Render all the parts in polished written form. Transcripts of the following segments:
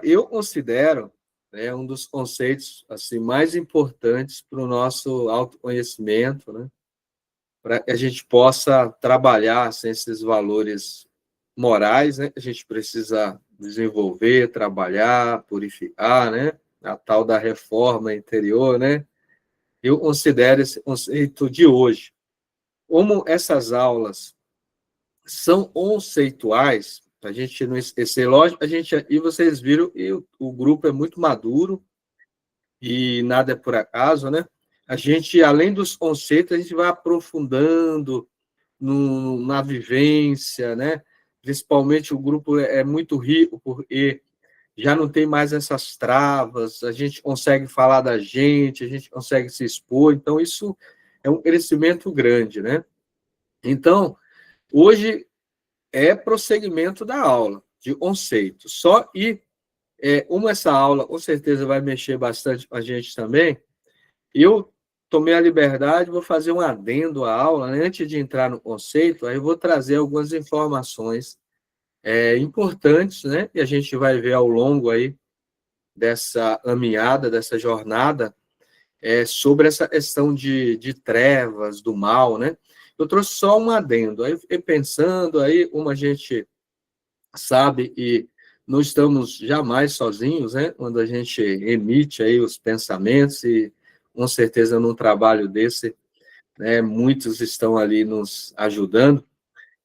Eu considero, né, um dos conceitos assim mais importantes para o nosso autoconhecimento, né, para que a gente possa trabalhar sem esses valores morais, né, a gente precisa desenvolver, trabalhar, purificar, né, a tal da reforma interior, né. Eu considero esse conceito de hoje. Como essas aulas são conceituais, a gente não esquecer, lógico, e vocês viram que o grupo é muito maduro e nada é por acaso, né? A gente, além dos conceitos, a gente vai aprofundando na vivência, né? Principalmente o grupo é muito rico, porque já não tem mais essas travas, a gente consegue falar da gente, a gente consegue se expor, então isso é um crescimento grande, né? Então, hoje é prosseguimento da aula, de conceito. Só e como essa aula com certeza vai mexer bastante com a gente também, eu tomei a liberdade, vou fazer um adendo à aula, né? Antes de entrar no conceito, aí eu vou trazer algumas informações importantes, né? E a gente vai ver ao longo aí dessa caminhada, dessa jornada, sobre essa questão de trevas, do mal, né? Eu trouxe só um adendo, aí eu fiquei pensando, aí como a gente sabe e não estamos jamais sozinhos, né? Quando a gente emite aí os pensamentos e com certeza num trabalho desse, né, muitos estão ali nos ajudando.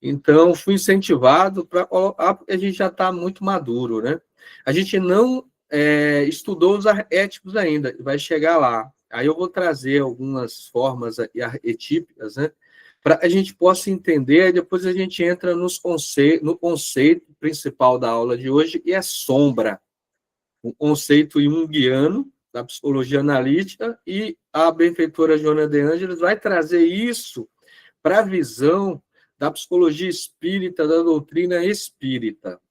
Então, fui incentivado para colocar, porque a gente já está muito maduro, né? A gente não estudou os arquétipos ainda, vai chegar lá. Aí eu vou trazer algumas formas arquetípicas, né? Para que a gente possa entender, e depois a gente entra no conceito principal da aula de hoje, que é sombra, o conceito junguiano da psicologia analítica, e a benfeitora Joana de Ângeles vai trazer isso para a visão da psicologia espírita, da doutrina espírita,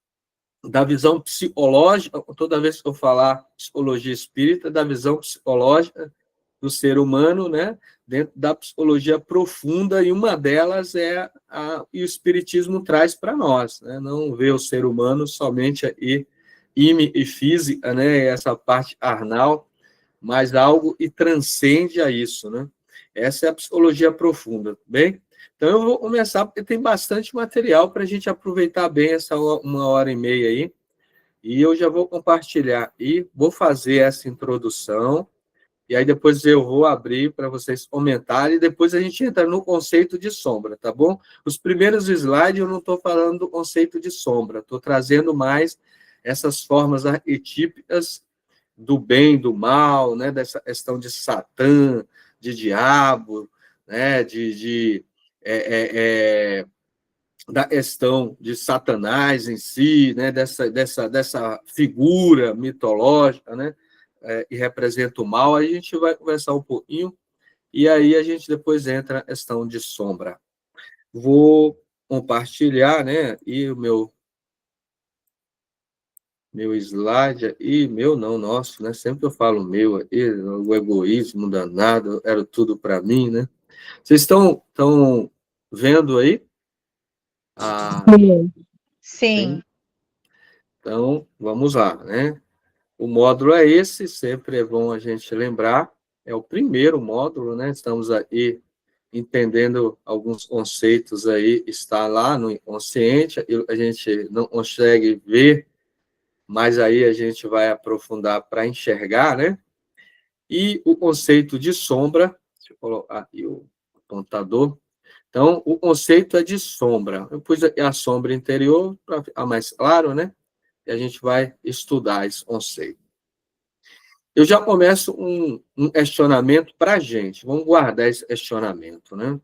da visão psicológica, toda vez que eu falar psicologia espírita, da visão psicológica do ser humano, né, dentro da psicologia profunda, e uma delas e o espiritismo traz para nós, né, não vê o ser humano somente aí e física, né, essa parte carnal, mas algo e transcende a isso, né? Essa é a psicologia profunda, bem? Então eu vou começar porque tem bastante material para a gente aproveitar bem essa 1h30 aí, e eu já vou compartilhar e vou fazer essa introdução, e aí depois eu vou abrir para vocês comentarem, e depois a gente entra no conceito de sombra, tá bom? Os primeiros slides eu não estou falando do conceito de sombra, estou trazendo mais essas formas arquetípicas do bem, do mal, né? Dessa questão de Satã, de diabo, né? Da questão de Satanás em si, né? Dessa figura mitológica, né? Que representa o mal. Aí a gente vai conversar um pouquinho, e aí a gente depois entra na questão de sombra. Vou compartilhar, né? E o meu slide, e meu não, nosso, né? Sempre eu falo meu aí, o egoísmo danado, era tudo para mim, né? Vocês estão vendo aí? Sim. Sim. Então, vamos lá, né? O módulo é esse, sempre é bom a gente lembrar, é o primeiro módulo, né? Estamos aí entendendo alguns conceitos aí, está lá no inconsciente, a gente não consegue ver, mas aí a gente vai aprofundar para enxergar, né? E o conceito de sombra, deixa eu colocar aqui o apontador. Então, o conceito é de sombra. Eu pus aqui a sombra interior para ficar mais claro, né? E a gente vai estudar esse conceito. Eu já começo um questionamento para a gente. Vamos guardar esse questionamento, né?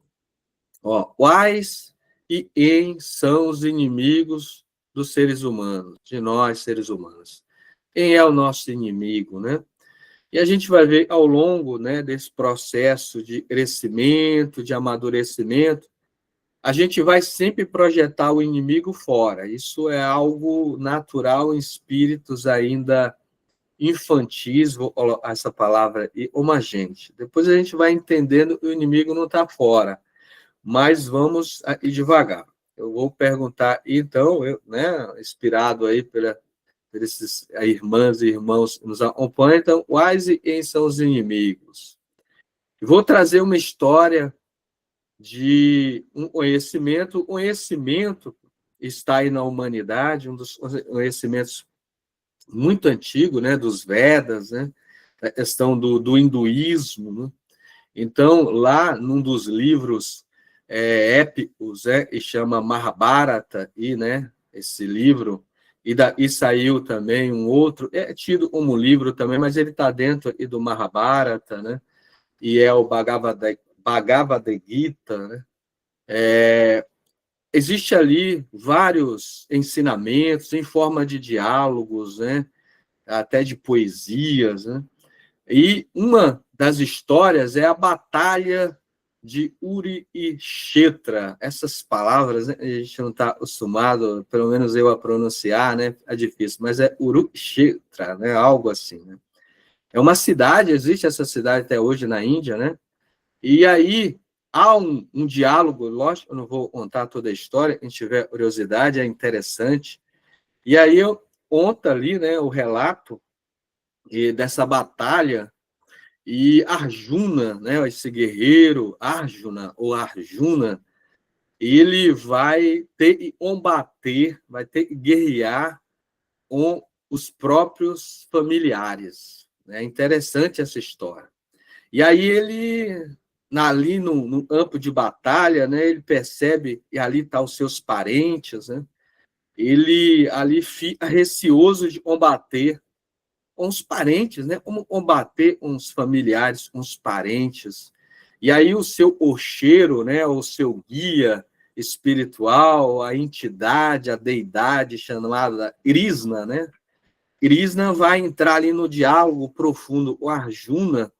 Ó, quais e quem são os inimigos dos seres humanos, de nós, seres humanos? Quem é o nosso inimigo, né? E a gente vai ver ao longo, né, desse processo de crescimento, de amadurecimento, a gente vai sempre projetar o inimigo fora. Isso é algo natural em espíritos ainda infantis, vou colocar essa palavra, e como a gente. Depois a gente vai entendendo que o inimigo não está fora, mas vamos ir devagar. Eu vou perguntar, então, né, inspirado aí esses irmãs e irmãos que nos acompanham, então, quais quem são os inimigos? Vou trazer uma história de um conhecimento. O conhecimento está aí na humanidade, um dos conhecimentos muito antigo, né, dos Vedas, né, a questão do hinduísmo, né? Então, lá num dos livros épicos, que chama Mahabharata, né, esse livro, e saiu também um outro, é tido como livro também, mas ele está dentro do Mahabharata, né, e é o Bhagavad Gita, né? Existe ali vários ensinamentos em forma de diálogos, né, até de poesias, né? E uma das histórias é a Batalha de Uri e Kshetra. Essas palavras, né, a gente não está acostumado, pelo menos eu, a pronunciar, né? É difícil, mas é Uru-Kshetra, né? Algo assim, né? É uma cidade, existe essa cidade até hoje na Índia, né? E aí há um diálogo, lógico, eu não vou contar toda a história, quem tiver curiosidade, é interessante. E aí eu conto ali, né, o relato dessa batalha. E Arjuna, né, esse guerreiro, Arjuna ou Arjuna, ele vai ter que combater, vai ter que guerrear com os próprios familiares. É interessante essa história. E aí ele, ali no campo de batalha, né, ele percebe, e ali estão os seus parentes, né, ele ali fica receoso de combater com os parentes, né? Como combater com os familiares, com os parentes. E aí o seu cocheiro, né? O seu guia espiritual, a entidade, a deidade chamada Krishna, né? Krishna vai entrar ali no diálogo profundo com Arjuna,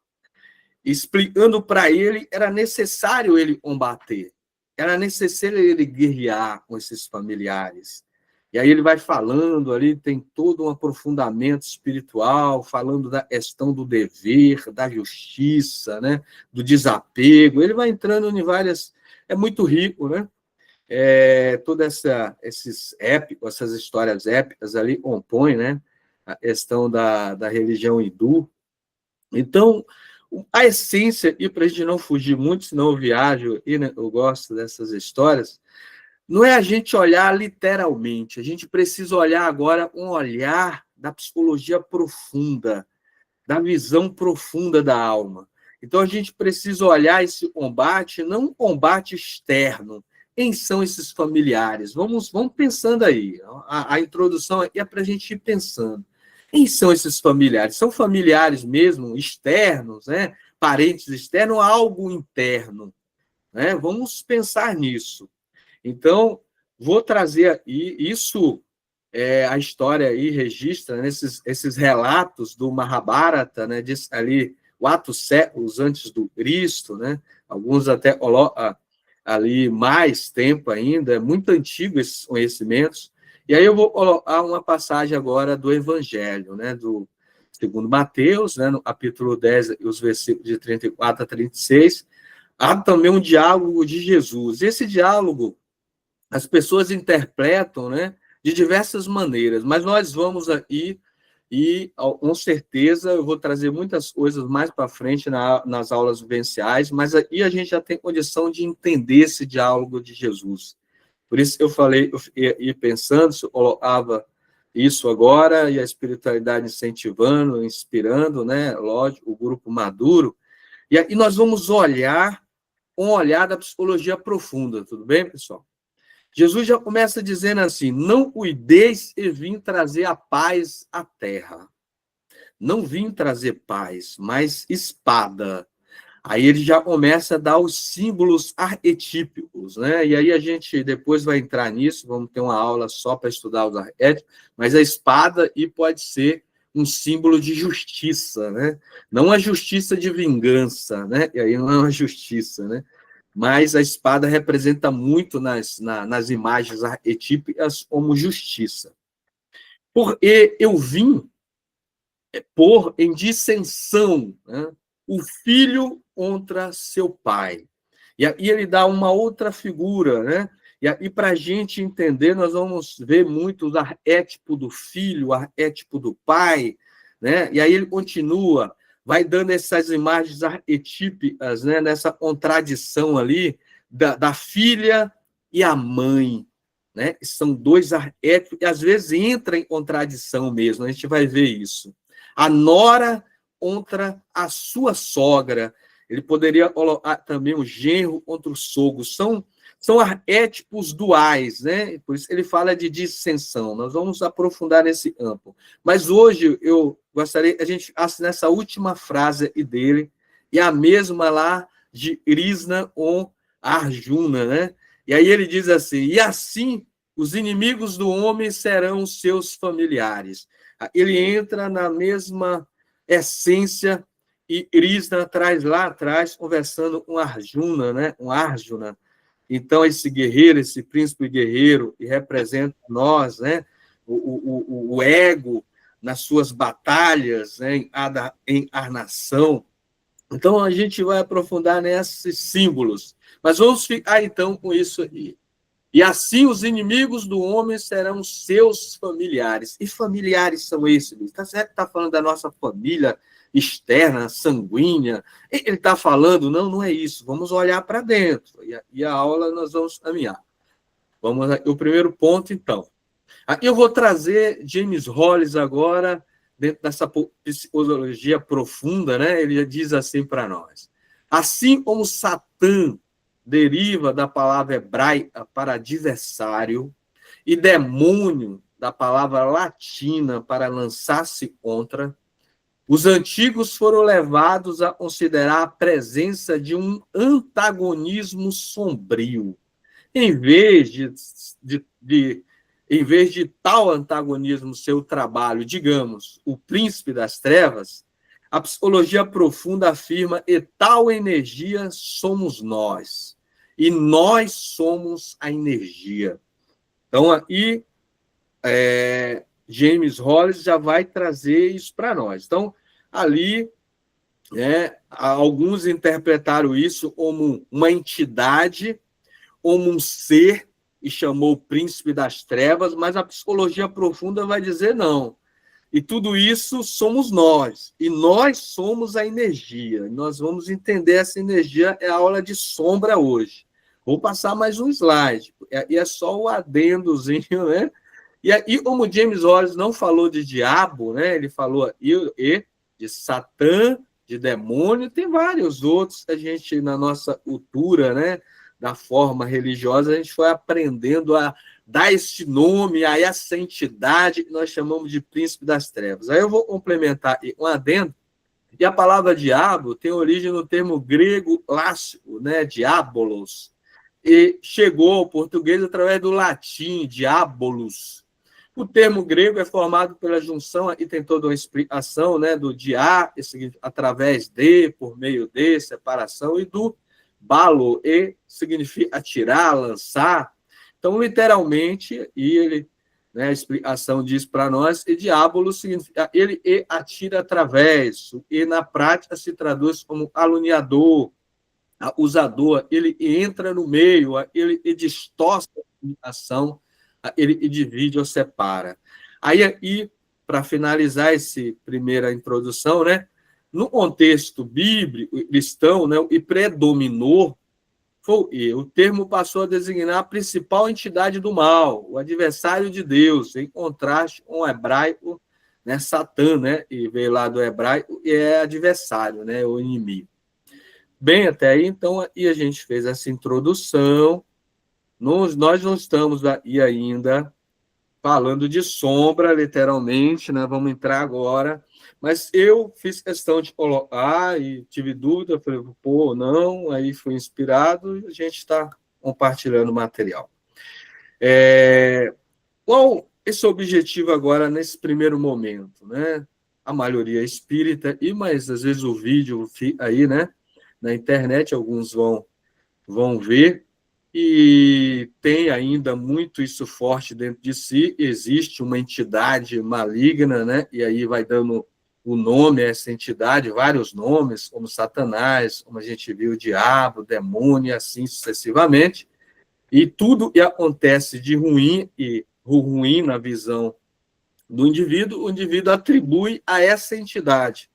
explicando para ele que era necessário ele combater, era necessário ele guerrear com esses familiares. E aí ele vai falando ali, tem todo um aprofundamento espiritual, falando da questão do dever, da justiça, né, do desapego. Ele vai entrando em várias... É muito rico, né? Todas esses épicos, essas histórias épicas ali compõem, né, a questão da religião hindu. Então, a essência, e para a gente não fugir muito, senão eu viajo e né, eu gosto dessas histórias, não é a gente olhar literalmente, a gente precisa olhar agora um olhar da psicologia profunda, da visão profunda da alma. Então, a gente precisa olhar esse combate, não um combate externo. Quem são esses familiares? Vamos pensando aí. A introdução é para a gente ir pensando. Quem são esses familiares? São familiares mesmo, externos, né? Parentes externos ou algo interno? Né? Vamos pensar nisso. Então, vou trazer aí, isso a história aí registra, né, esses relatos do Mahabharata, né, ali 4 séculos antes do Cristo, né, alguns até colocam ali mais tempo ainda, é muito antigo esses conhecimentos. E aí eu vou colocar uma passagem agora do Evangelho, né, do segundo Mateus, né, no capítulo 10, os versículos de 34 a 36. Há também um diálogo de Jesus. Esse diálogo as pessoas interpretam, né, de diversas maneiras, mas nós vamos aí e, com certeza, eu vou trazer muitas coisas mais para frente nas aulas vivenciais, mas aí a gente já tem condição de entender esse diálogo de Jesus. Por isso eu falei, eu ia pensando, se eu colocava isso agora, e a espiritualidade incentivando, inspirando, né, lógico, o grupo maduro, e aí nós vamos olhar com um olhar da psicologia profunda, tudo bem, pessoal? Jesus já começa dizendo assim: não cuideis e vim trazer a paz à terra. Não vim trazer paz, mas espada. Aí ele já começa a dar os símbolos arquetípicos, né? E aí a gente depois vai entrar nisso, vamos ter uma aula só para estudar os arquétipos, mas a espada e pode ser um símbolo de justiça, né? Não a justiça de vingança, né? E aí não é uma justiça, né? Mas a espada representa muito nas imagens arquetípicas como justiça. Porque eu vim pôr em dissensão, né, o filho contra seu pai. E ele dá uma outra figura, né, E para a gente entender, nós vamos ver muito o arquétipo do filho, o arquétipo do pai, né? E aí ele continua, vai dando essas imagens arquetípicas, né? Nessa contradição ali da filha e a mãe, né? São dois arquétipos que às vezes entram em contradição mesmo, a gente vai ver isso. A nora contra a sua sogra, ele poderia colocar também o genro contra o sogro, são arquétipos duais, né? Por isso ele fala de dissensão. Nós vamos aprofundar nesse campo. Mas hoje eu gostaria que a gente ficasse nessa última frase dele, e a mesma lá de Krishna ou Arjuna, né? E aí ele diz assim: e assim os inimigos do homem serão seus familiares. Ele entra na mesma essência e Krishna traz lá atrás, conversando com Arjuna, né? Um Arjuna. Então, esse guerreiro, esse príncipe guerreiro, que representa nós, né? O ego nas suas batalhas, né? Em encarnação. Então, a gente vai aprofundar nesses símbolos. Mas vamos ficar, então, com isso aí. E assim os inimigos do homem serão seus familiares. E familiares são esses? Está certo que está falando da nossa família externa, sanguínea. Ele está falando, não é isso. Vamos olhar para dentro. E a aula nós vamos caminhar. Vamos aqui, o primeiro ponto, então. Aqui eu vou trazer James Hollis agora, dentro dessa psicologia profunda, né? Ele diz assim para nós. Assim como Satã deriva da palavra hebraica para adversário e demônio da palavra latina para lançar-se contra, os antigos foram levados a considerar a presença de um antagonismo sombrio. Em vez de tal antagonismo ser o trabalho, digamos, o príncipe das trevas, a psicologia profunda afirma que tal energia somos nós. E nós somos a energia. Então, aí, James Hollis já vai trazer isso para nós. Então, ali, alguns interpretaram isso como uma entidade, como um ser, e chamou o príncipe das trevas, mas a psicologia profunda vai dizer não. E tudo isso somos nós, e nós somos a energia. Nós vamos entender essa energia, é a aula de sombra hoje. Vou passar mais um slide, e é só o adendozinho, né? E aí, como James Hollis não falou de diabo, né? Ele falou de Satã, de demônio, tem vários outros que a gente, na nossa cultura, né? Da forma religiosa, a gente foi aprendendo a dar esse nome a essa entidade que nós chamamos de príncipe das trevas. Aí eu vou complementar um adendo, e a palavra diabo tem origem no termo grego clássico, né? Diabolos, e chegou ao português através do latim, diabolus. O termo grego é formado pela junção, e tem toda uma explicação, né? Do dia, através de, por meio de, separação, e do balo, e significa atirar, lançar. Então, literalmente, a explicação diz para nós, e diábolo significa ele atira através, e na prática se traduz como caluniador, usador, ele entra no meio, ele distorce a comunicação, ele divide ou separa. Aí para finalizar essa primeira introdução, né? No contexto bíblico cristão, né, e predominou, o termo passou a designar a principal entidade do mal, o adversário de Deus, em contraste com o hebraico, né, Satã, né, e veio lá do hebraico, e é adversário, né, o inimigo. Bem, até aí, então, aí a gente fez essa introdução. Nós não estamos aí ainda falando de sombra, literalmente, né? Vamos entrar agora. Mas eu fiz questão de colocar e tive dúvida, falei, não, aí fui inspirado e a gente está compartilhando o material. Qual esse objetivo agora, nesse primeiro momento, né? A maioria é espírita, mas às vezes o vídeo aí, né? Na internet, alguns vão ver, e tem ainda muito isso forte dentro de si, existe uma entidade maligna, né? E aí vai dando o nome a essa entidade, vários nomes, como Satanás, como a gente viu, o diabo, o demônio, e assim sucessivamente. E tudo que acontece de ruim e ruim na visão do indivíduo, o indivíduo atribui a essa entidade.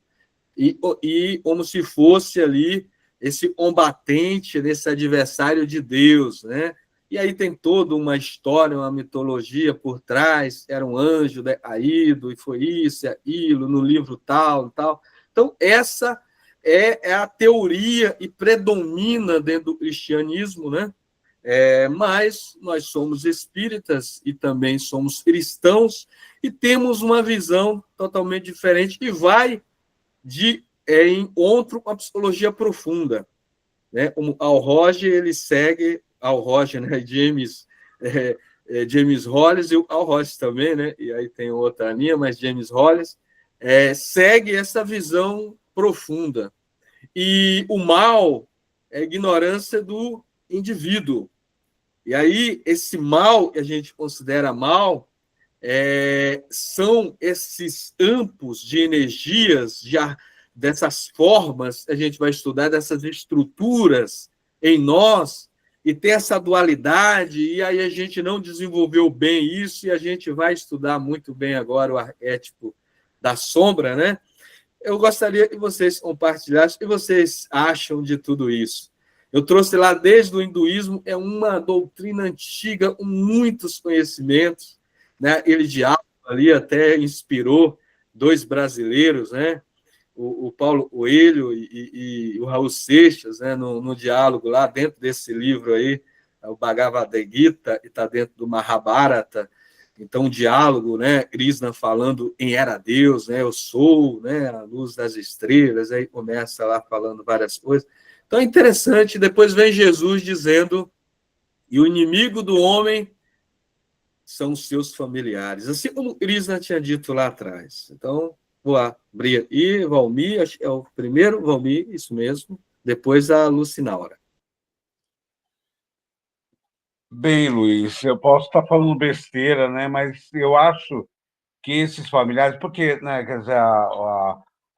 E como se fosse ali esse combatente, esse adversário de Deus, né? E aí tem toda uma história, uma mitologia por trás, era um anjo decaído, e foi isso e aquilo, no livro tal, tal. Então, essa é a teoria e predomina dentro do cristianismo, né? Mas nós somos espíritas e também somos cristãos e temos uma visão totalmente diferente que vai em encontro com a psicologia profunda, né? Como Al Roger, ele segue Al Roger, né? James Hollis e o Al Roger também, né? E aí tem outra linha, mas James Hollis segue essa visão profunda. E o mal é a ignorância do indivíduo. E aí, esse mal que a gente considera mal são esses campos de energias, dessas formas que a gente vai estudar, dessas estruturas em nós, e tem essa dualidade, e aí a gente não desenvolveu bem isso, e a gente vai estudar muito bem agora o arquétipo da sombra, né? Eu gostaria que vocês compartilhassem o que vocês acham de tudo isso. Eu trouxe lá desde o hinduísmo, é uma doutrina antiga com muitos conhecimentos, né? Ele diálogo ali até inspirou dois brasileiros, né? O Paulo Coelho e o Raul Seixas, né? No diálogo lá dentro desse livro aí, o Bhagavad Gita, e está dentro do Mahabharata. Então, o diálogo, né? Krishna falando em era Deus, né? Eu sou, né? A luz das estrelas, aí começa lá falando várias coisas. Então, é interessante. Depois vem Jesus dizendo: e o inimigo do homem são os seus familiares, assim como Krishna tinha dito lá atrás. Então, vou abrir aí, Valmir, acho que é o primeiro, Valmir, isso mesmo, depois a Lucinaura. Bem, Luiz, eu posso estar falando besteira, né? Mas eu acho que esses familiares, porque, né, quer dizer,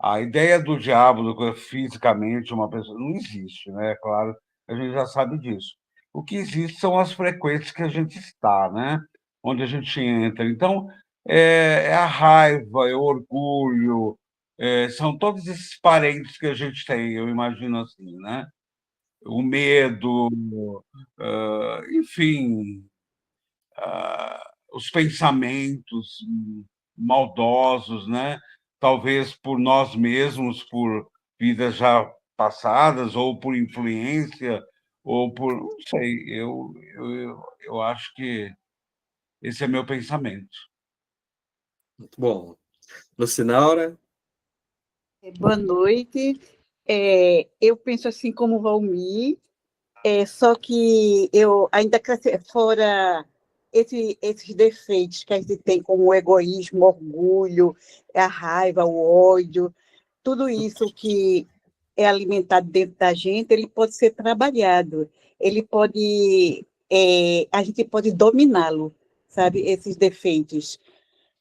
a ideia do diabo fisicamente uma pessoa não existe, né? Claro, a gente já sabe disso. O que existe são as frequências que a gente está, né? Onde a gente entra. Então, é a raiva, é o orgulho, são todos esses parentes que a gente tem, eu imagino assim, né? O medo, enfim, os pensamentos maldosos, né? Talvez por nós mesmos, por vidas já passadas, ou por influência, ou por. Não sei, eu acho que esse é meu pensamento. Muito bom. Lucinaura? Boa noite. Eu penso assim como o Valmir, só que eu ainda fora esses defeitos que a gente tem, como o egoísmo, o orgulho, a raiva, o ódio, tudo isso que é alimentado dentro da gente, ele pode ser trabalhado, ele pode, a gente pode dominá-lo, sabe, esses defeitos.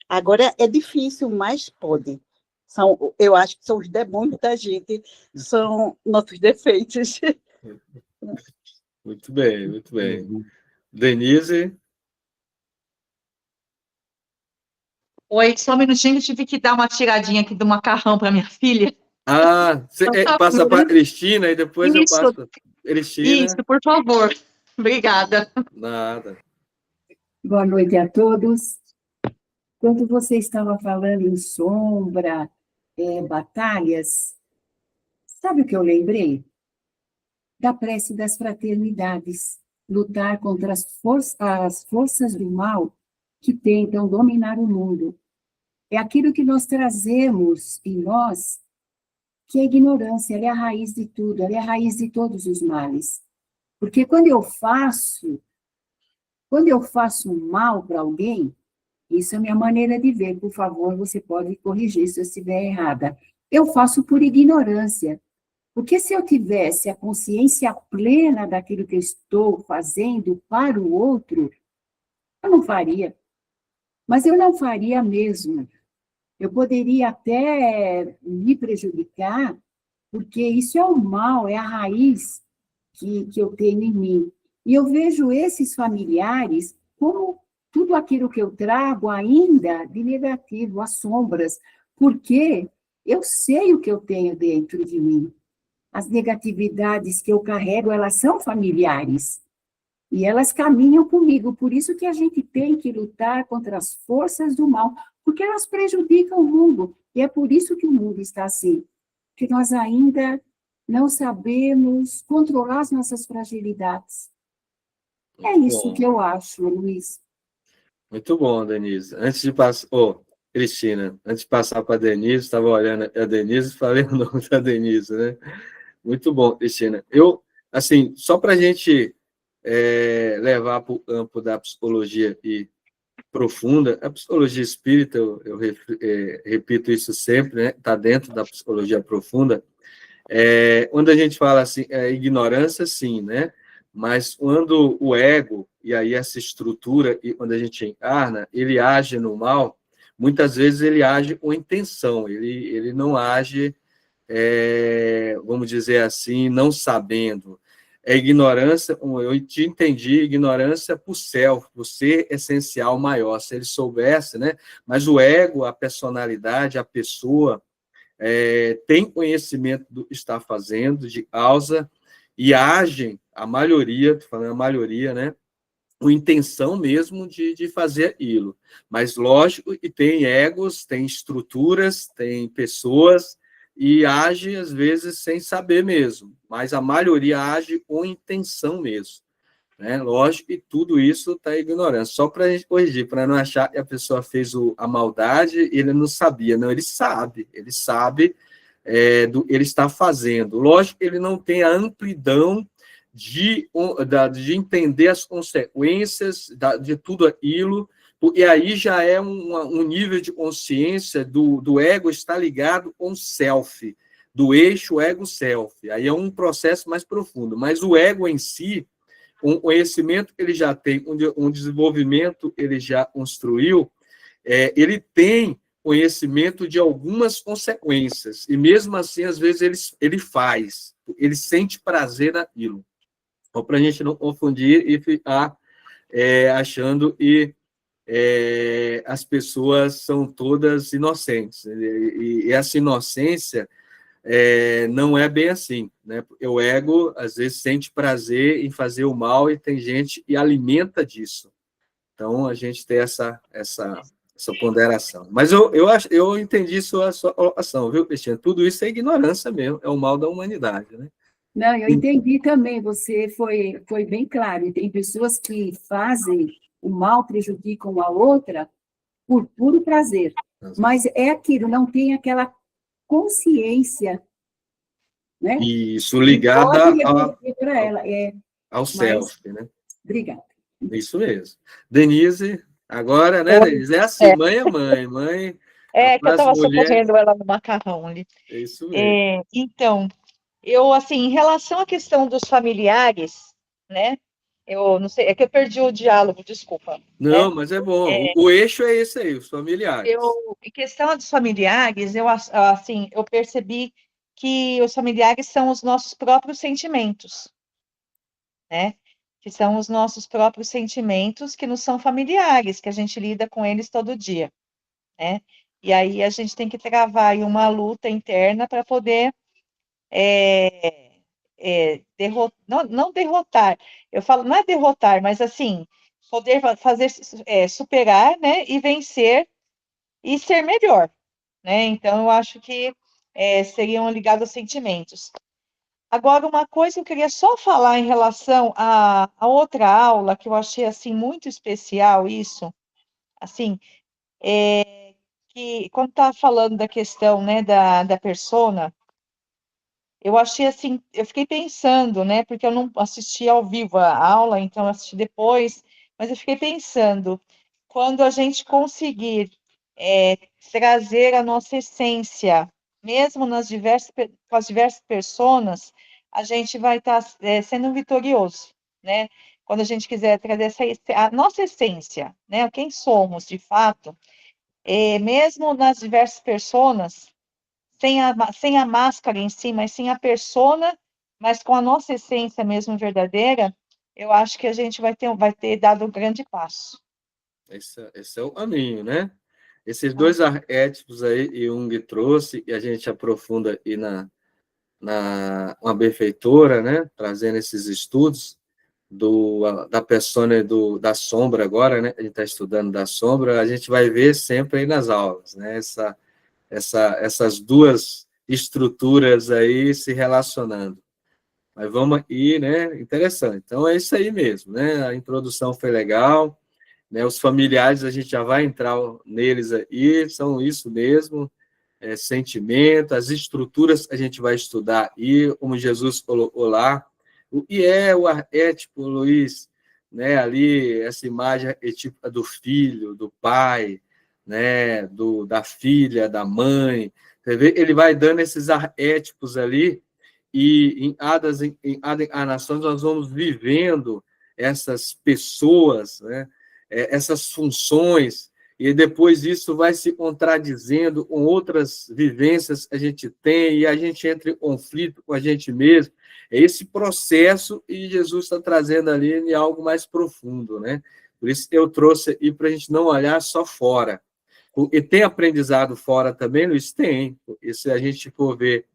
Agora é difícil, mas pode. Eu acho que são os demônios da gente, são nossos defeitos. Muito bem, muito bem. Denise? Oi, só um minutinho, eu tive que dar uma tiradinha aqui do macarrão para minha filha. Você passa para a Cristina e depois eu Isso, passo para Cristina. isso, por favor. Obrigada. Nada. Boa noite a todos. Quando você estava falando em sombra, batalhas, sabe o que eu lembrei? Da prece das fraternidades, lutar contra as forças do mal que tentam dominar o mundo. É aquilo que nós trazemos em nós, que é a ignorância, ela é a raiz de tudo, ela é a raiz de todos os males. Porque quando eu faço mal para alguém, isso é a minha maneira de ver, por favor, você pode corrigir se eu estiver errada. Eu faço por ignorância, porque se eu tivesse a consciência plena daquilo que eu estou fazendo para o outro, eu não faria. Mas eu não faria mesmo. Eu poderia até me prejudicar, porque isso é o mal, é a raiz que eu tenho em mim. E eu vejo esses familiares como tudo aquilo que eu trago ainda de negativo, as sombras, porque eu sei o que eu tenho dentro de mim. As negatividades que eu carrego, elas são familiares. E elas caminham comigo, por isso que a gente tem que lutar contra as forças do mal, porque elas prejudicam o mundo, e é por isso que o mundo está assim, que nós ainda não sabemos controlar as nossas fragilidades. É isso que eu acho, Luiz. Muito bom, Denise. Antes de passar, Cristina, antes de passar para a Denise, estava olhando a Denise e falei o nome da Denise, né? Muito bom, Cristina. Eu, assim, só para a gente levar para o campo da psicologia e profunda, a psicologia espírita, eu repito isso sempre, né? Está dentro da psicologia profunda. Quando a gente fala assim, ignorância, sim, né? Mas quando o ego, e aí essa estrutura, e quando a gente encarna, ele age no mal, muitas vezes ele age com intenção, ele não age, vamos dizer assim, não sabendo. É ignorância, eu te entendi, ignorância por self, por ser essencial maior, se ele soubesse, né? Mas o ego, a personalidade, a pessoa, tem conhecimento do que está fazendo, de causa, e agem, a maioria, estou falando a maioria, né? Com intenção mesmo de fazer aquilo. Mas, lógico, que tem egos, tem estruturas, tem pessoas, e age, às vezes, sem saber mesmo. Mas a maioria age com intenção mesmo. Né? Lógico que tudo isso está ignorando. Só para a gente corrigir, para não achar que a pessoa fez a maldade e ele não sabia. Não, ele sabe, ele está fazendo. Lógico que ele não tem a amplidão de entender as consequências de tudo aquilo, e aí já é um nível de consciência do ego está ligado com o self, do eixo ego-self. Aí é um processo mais profundo. Mas o ego em si, um conhecimento que ele já tem, um desenvolvimento ele já construiu, ele tem conhecimento de algumas consequências, e mesmo assim, às vezes, ele faz, ele sente prazer naquilo. Então, para a gente não confundir e ficar achando que as pessoas são todas inocentes. E essa inocência não é bem assim, né? Porque o ego, às vezes, sente prazer em fazer o mal e tem gente que alimenta disso. Então, a gente tem essa ponderação. Mas eu entendi sua colocação, viu, Cristina? Tudo isso é ignorância mesmo, é o mal da humanidade, né? Não, eu entendi também, você foi bem claro, e tem pessoas que fazem o mal, prejudicam a outra por puro prazer, mas é aquilo, não tem aquela consciência, né? Isso, ligada para ela. ao self, né? Obrigada. Isso mesmo. Denise, agora, né, Denise? É assim, mãe é mãe, mãe... Que eu estava mulher... socorrendo ela no macarrão ali. É isso mesmo. Então, eu, assim, em relação à questão dos familiares, né? Eu não sei, é que eu perdi o diálogo, desculpa. Não, Né? mas é bom. O eixo é esse aí, os familiares. Em questão dos familiares, assim, eu percebi que os familiares são os nossos próprios sentimentos, né? Que são os nossos próprios sentimentos que nos são familiares, que a gente lida com eles todo dia, né? E aí a gente tem que travar aí uma luta interna para poder não derrotar, eu falo, não é derrotar, mas assim, poder fazer, superar, né, e vencer e ser melhor, né? Então, eu acho que seriam ligados aos sentimentos. Agora, uma coisa que eu queria só falar em relação a outra aula, que eu achei, assim, muito especial isso, assim, que quando estava falando da questão, né, da persona, eu achei assim, eu fiquei pensando, né, porque eu não assisti ao vivo a aula, então eu assisti depois, mas eu fiquei pensando, quando a gente conseguir trazer a nossa essência, mesmo com as diversas personas, a gente vai estar sendo vitorioso, né? Quando a gente quiser trazer a nossa essência, né, quem somos de fato, mesmo nas diversas personas, sem a máscara em si, mas sim a persona, mas com a nossa essência mesmo verdadeira, eu acho que a gente vai ter dado um grande passo. Esse é o caminho, né? Esses dois arquétipos aí, Jung trouxe, e a gente aprofunda aí uma benfeitora, né? Trazendo esses estudos da persona da sombra agora, né? A gente está estudando da sombra, a gente vai ver sempre aí nas aulas, né? Essas duas estruturas aí se relacionando. Mas vamos aí, né? Interessante. Então, é isso aí mesmo, né? A introdução foi legal, né? Os familiares, a gente já vai entrar neles aí, são isso mesmo, sentimento, as estruturas a gente vai estudar aí, como Jesus colocou lá, e o arquétipo, Luiz, né? Ali, essa imagem arquetípica do filho, do pai, né? Da filha, da mãe, você vê, ele vai dando esses arquétipos ali, e em encarnações nós vamos vivendo essas pessoas, né? Essas funções, e depois isso vai se contradizendo com outras vivências que a gente tem, e a gente entra em conflito com a gente mesmo. É esse processo, e Jesus está trazendo ali em algo mais profundo, né? Por isso eu trouxe aí para a gente não olhar só fora. E tem aprendizado fora também, Luiz? Tem. E se a gente for ver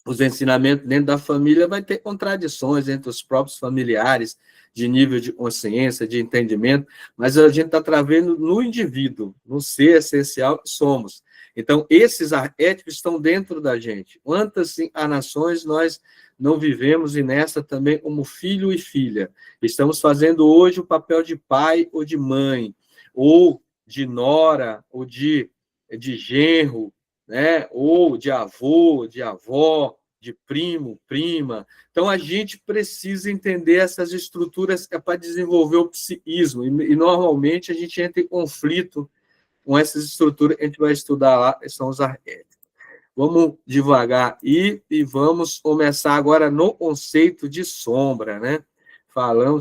os ensinamentos dentro da família, vai ter contradições entre os próprios familiares, de nível de consciência, de entendimento, mas a gente está trazendo no indivíduo, no ser essencial que somos. Então, esses arquétipos estão dentro da gente. Quantas encarnações nós não vivemos, e nessa também como filho e filha. Estamos fazendo hoje o papel de pai ou de mãe, ou de nora, ou de genro, né? Ou de avô, de avó, de primo, prima. Então, a gente precisa entender essas estruturas para desenvolver o psiquismo, e normalmente a gente entra em conflito com essas estruturas que a gente vai estudar lá, que são os arquétipos. Vamos devagar e vamos começar agora no conceito de sombra, né?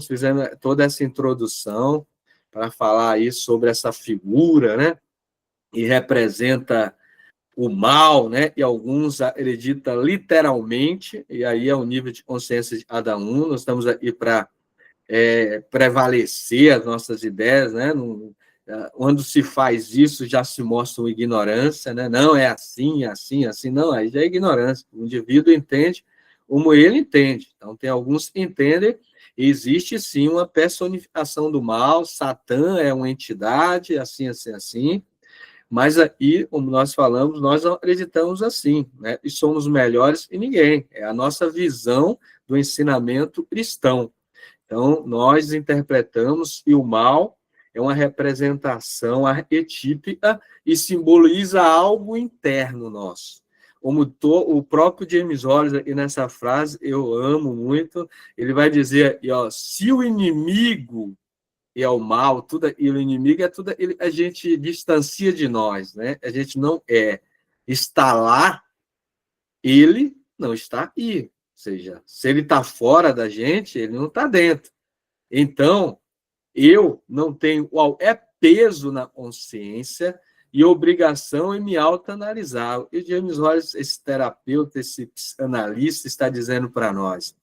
Fizemos toda essa introdução para falar aí sobre essa figura, né? E representa o mal, né? E alguns acreditam literalmente, e aí é o nível de consciência de cada um. Nós estamos aqui para prevalecer as nossas ideias, né? Quando se faz isso, já se mostra uma ignorância, né? Não é assim, assim, assim, não, aí já é ignorância. O indivíduo entende como ele entende. Então, tem alguns que entendem, existe sim uma personificação do mal, Satã é uma entidade, assim, assim, assim. Mas aí, como nós falamos, nós não acreditamos assim, né? E somos melhores que ninguém. É a nossa visão do ensinamento cristão. Então, nós interpretamos que o mal é uma representação arquetípica e simboliza algo interno nosso. Como o próprio James Hollis, aqui nessa frase, eu amo muito, ele vai dizer, se o inimigo é o mal, tudo aquilo, o inimigo é tudo aquilo, a gente distancia de nós, né? A gente não está lá, ele não está aqui. Ou seja, se ele está fora da gente, ele não está dentro. Então, eu não tenho peso na consciência e obrigação em me autoanalisar. E James Hollis, esse terapeuta, esse psicanalista, está dizendo para nós.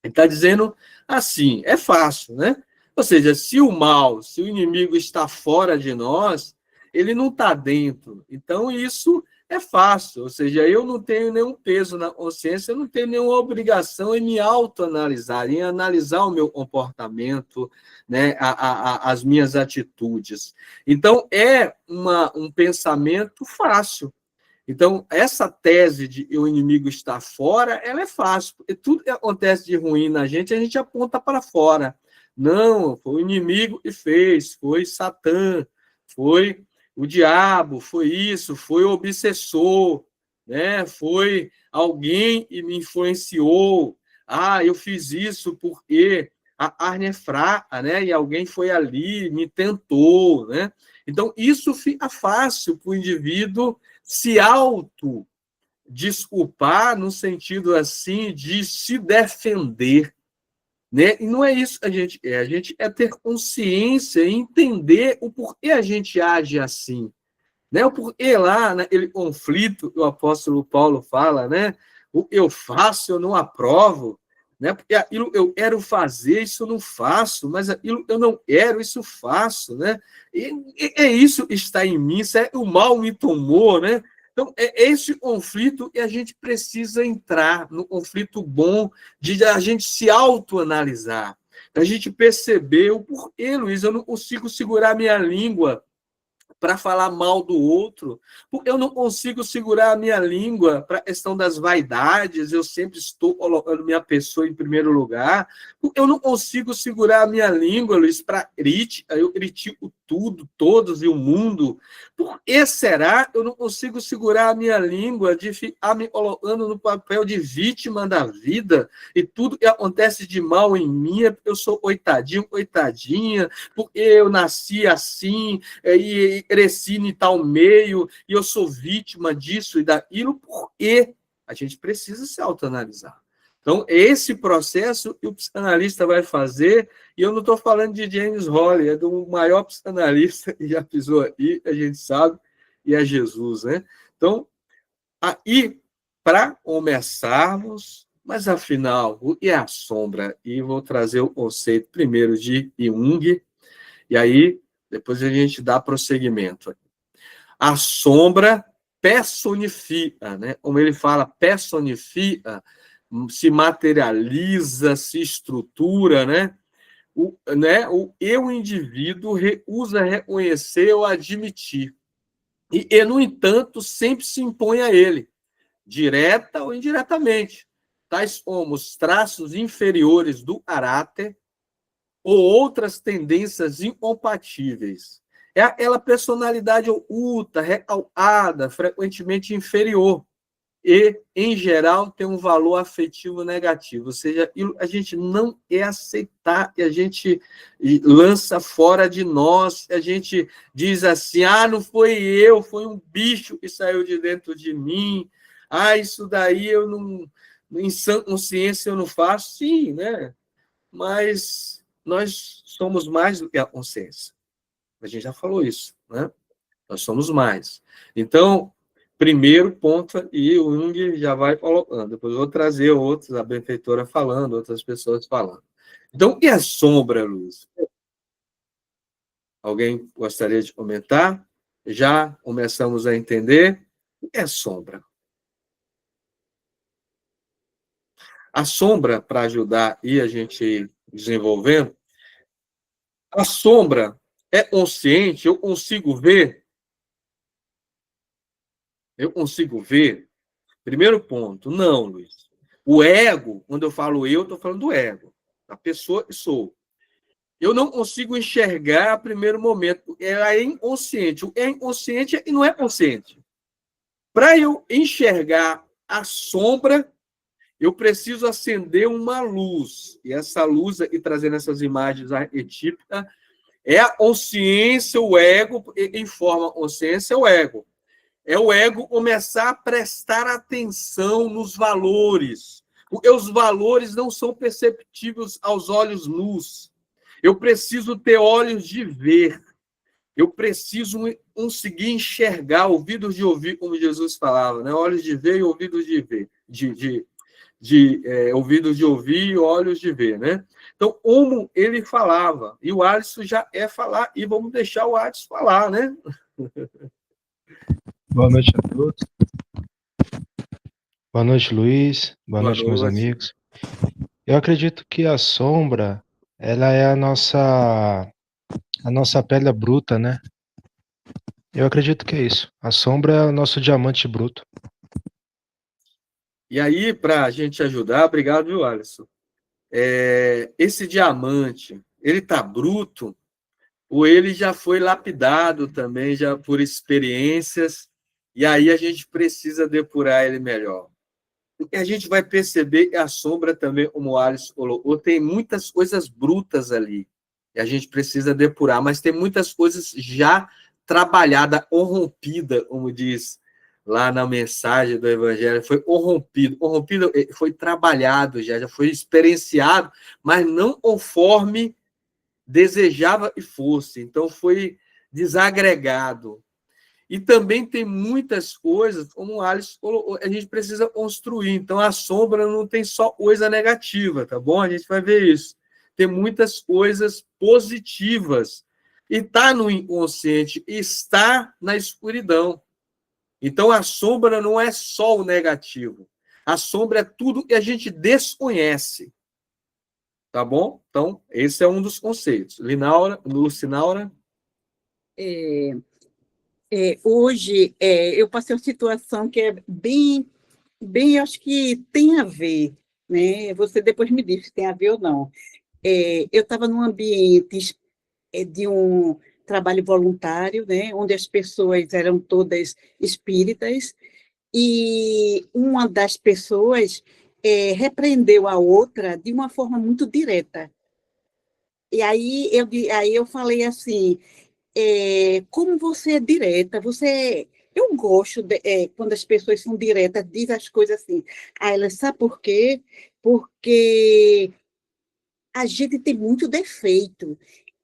Ele está dizendo assim, é fácil, né? Ou seja, se o mal, se o inimigo está fora de nós, ele não está dentro. Então, isso é fácil. Ou seja, eu não tenho nenhum peso na consciência, eu não tenho nenhuma obrigação em me autoanalisar, em analisar o meu comportamento, né, as minhas atitudes. Então, é um pensamento fácil. Então, essa tese de o inimigo está fora, ela é fácil, porque tudo que acontece de ruim na gente, a gente aponta para fora. Não, foi o inimigo que fez, foi Satã, foi o diabo, foi isso, foi o obsessor, né? Foi alguém que me influenciou. Eu fiz isso porque a carne é fraca, né? E alguém foi ali, me tentou, né? Então, isso fica fácil para o indivíduo se auto-desculpar no sentido assim de se defender, né? E não é isso que a gente é ter consciência e entender o porquê a gente age assim, né? O porquê lá naquele conflito que o apóstolo Paulo fala, né? O que eu faço, eu não aprovo. né? Porque aquilo eu quero fazer, isso eu não faço, mas aquilo eu não quero, isso eu faço, né? E isso está em mim, isso o mal me tomou, né? Então, é esse conflito que a gente precisa entrar, no conflito bom de a gente se autoanalisar, a gente perceber o porquê, Luiz, eu não consigo segurar minha língua para falar mal do outro, porque eu não consigo segurar a minha língua para a questão das vaidades, eu sempre estou colocando minha pessoa em primeiro lugar, porque eu não consigo segurar a minha língua, Luiz, para crítica, eu critico tudo, todos e o mundo, por que será eu não consigo segurar a minha língua de ficar me colocando no papel de vítima da vida, e tudo que acontece de mal em mim é porque eu sou coitadinho, coitadinha, porque eu nasci assim, e cresci em tal meio, e eu sou vítima disso e daquilo, porque a gente precisa se autoanalisar. Então, esse processo que o psicanalista vai fazer, e eu não estou falando de James Holly, é do maior psicanalista que já pisou aí, a gente sabe, e é Jesus, né? Então, aí, para começarmos, mas afinal, o que é a sombra? E vou trazer o conceito primeiro de Jung, e aí depois a gente dá prosseguimento. A sombra personifica, né? Como ele fala, personifica, se materializa, se estrutura, né? O eu, indivíduo, recusa reconhecer ou admitir. E, no entanto, sempre se impõe a ele, direta ou indiretamente, tais como os traços inferiores do caráter, ou outras tendências incompatíveis. É aquela personalidade oculta, recalcada, frequentemente inferior, e, em geral, tem um valor afetivo negativo. Ou seja, a gente não quer aceitar, e a gente lança fora de nós, a gente diz assim, não foi eu, foi um bicho que saiu de dentro de mim, isso daí eu não, em sã consciência eu não faço. Sim, né? Mas nós somos mais do que a consciência. A gente já falou isso, né? Nós somos mais. Então, primeiro ponto, e o Jung já vai colocando. Depois eu vou trazer outros, a benfeitora falando, outras pessoas falando. Então, o que é sombra, Luiz? Alguém gostaria de comentar? Já começamos a entender o que é sombra. A sombra, para ajudar e a gente desenvolvendo, a sombra é consciente, eu consigo ver. Eu consigo ver. Primeiro ponto, não, Luiz. O ego, quando eu falo eu, estou falando do ego, da pessoa que sou. Eu não consigo enxergar a primeiro momento, porque ela é inconsciente. O é inconsciente e não é consciente. Para eu enxergar a sombra, eu preciso acender uma luz. E essa luz aqui, trazendo essas imagens arquetípicas, é a consciência, o ego, quem forma a consciência é o ego. É o ego começar a prestar atenção nos valores, porque os valores não são perceptíveis aos olhos nus. Eu preciso ter olhos de ver, eu preciso conseguir enxergar, ouvidos de ouvir, como Jesus falava, né? Olhos de ver e ouvidos de ver, ouvidos de ouvir e olhos de ver, né? Então, como ele falava, e o Alisson já é falar, e vamos deixar o Alisson falar, né? Boa noite a todos. Boa noite, Luiz. Boa noite, meus amigos. Eu acredito que a sombra, ela é a nossa pedra bruta, né? Eu acredito que é isso. A sombra é o nosso diamante bruto. E aí, para a gente ajudar, obrigado, viu, Alisson? Esse diamante, ele está bruto, ou ele já foi lapidado também, já por experiências, e aí a gente precisa depurar ele melhor. Porque a gente vai perceber que a sombra também, como o Alisson colocou, tem muitas coisas brutas ali, e a gente precisa depurar, mas tem muitas coisas já trabalhadas, corrompidas, como diz lá na mensagem do Evangelho, foi corrompido, foi trabalhado já foi experienciado, mas não conforme desejava que fosse, então foi desagregado. E também tem muitas coisas, como o Alice falou, a gente precisa construir. Então, a sombra não tem só coisa negativa, tá bom? A gente vai ver isso. Tem muitas coisas positivas. E está no inconsciente, está na escuridão. Então, a sombra não é só o negativo. A sombra é tudo que a gente desconhece. Tá bom? Então, esse é um dos conceitos. Lucinaura? Hoje, eu passei uma situação que é bem, acho que tem a ver, né? Você depois me diz se tem a ver ou não. Eu estava num ambiente de um trabalho voluntário, né? Onde as pessoas eram todas espíritas, e uma das pessoas repreendeu a outra de uma forma muito direta. E aí eu falei assim, como você é direta, eu gosto quando as pessoas são diretas, diz as coisas assim. Aí ela, sabe por quê? Porque a gente tem muito defeito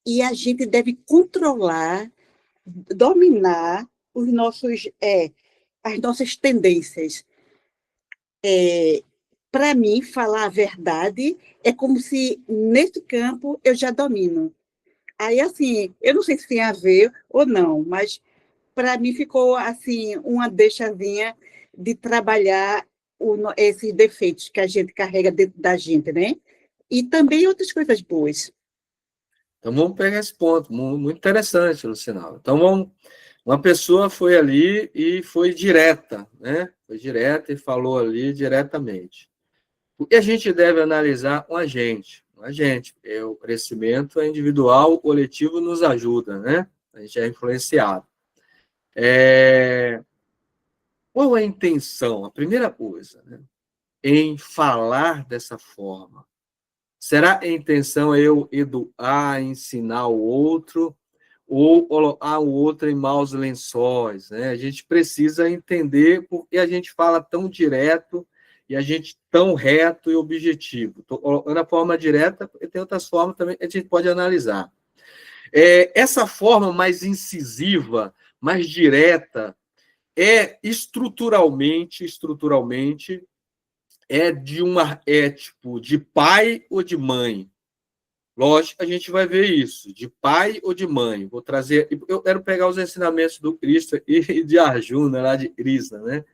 e a gente deve controlar, dominar as nossas tendências. Para mim, falar a verdade é como se, nesse campo, eu já domino. Aí, assim, eu não sei se tem a ver ou não, mas para mim ficou, assim, uma deixazinha de trabalhar esses defeitos que a gente carrega dentro da gente, né? E também outras coisas boas. Então, vamos pegar esse ponto, muito interessante, Lucinal. Então, uma pessoa foi ali e foi direta, né? Foi direta e falou ali diretamente. O que a gente deve analisar com a gente? O crescimento é individual, o coletivo nos ajuda, né? A gente é influenciado. Qual é a intenção? A primeira coisa, né? Em falar dessa forma. Será a intenção eu educar, ensinar o outro, ou colocar o outro em maus lençóis, né? A gente precisa entender por que a gente fala tão direto e a gente tão reto e objetivo. Estou colocando a forma direta, porque tem outras formas também que a gente pode analisar. Essa forma mais incisiva, mais direta, estruturalmente, é de um arquétipo de pai ou de mãe. Lógico que a gente vai ver isso, de pai ou de mãe. Vou trazer, eu quero pegar os ensinamentos do Cristo e de Arjuna, lá de Krishna, né?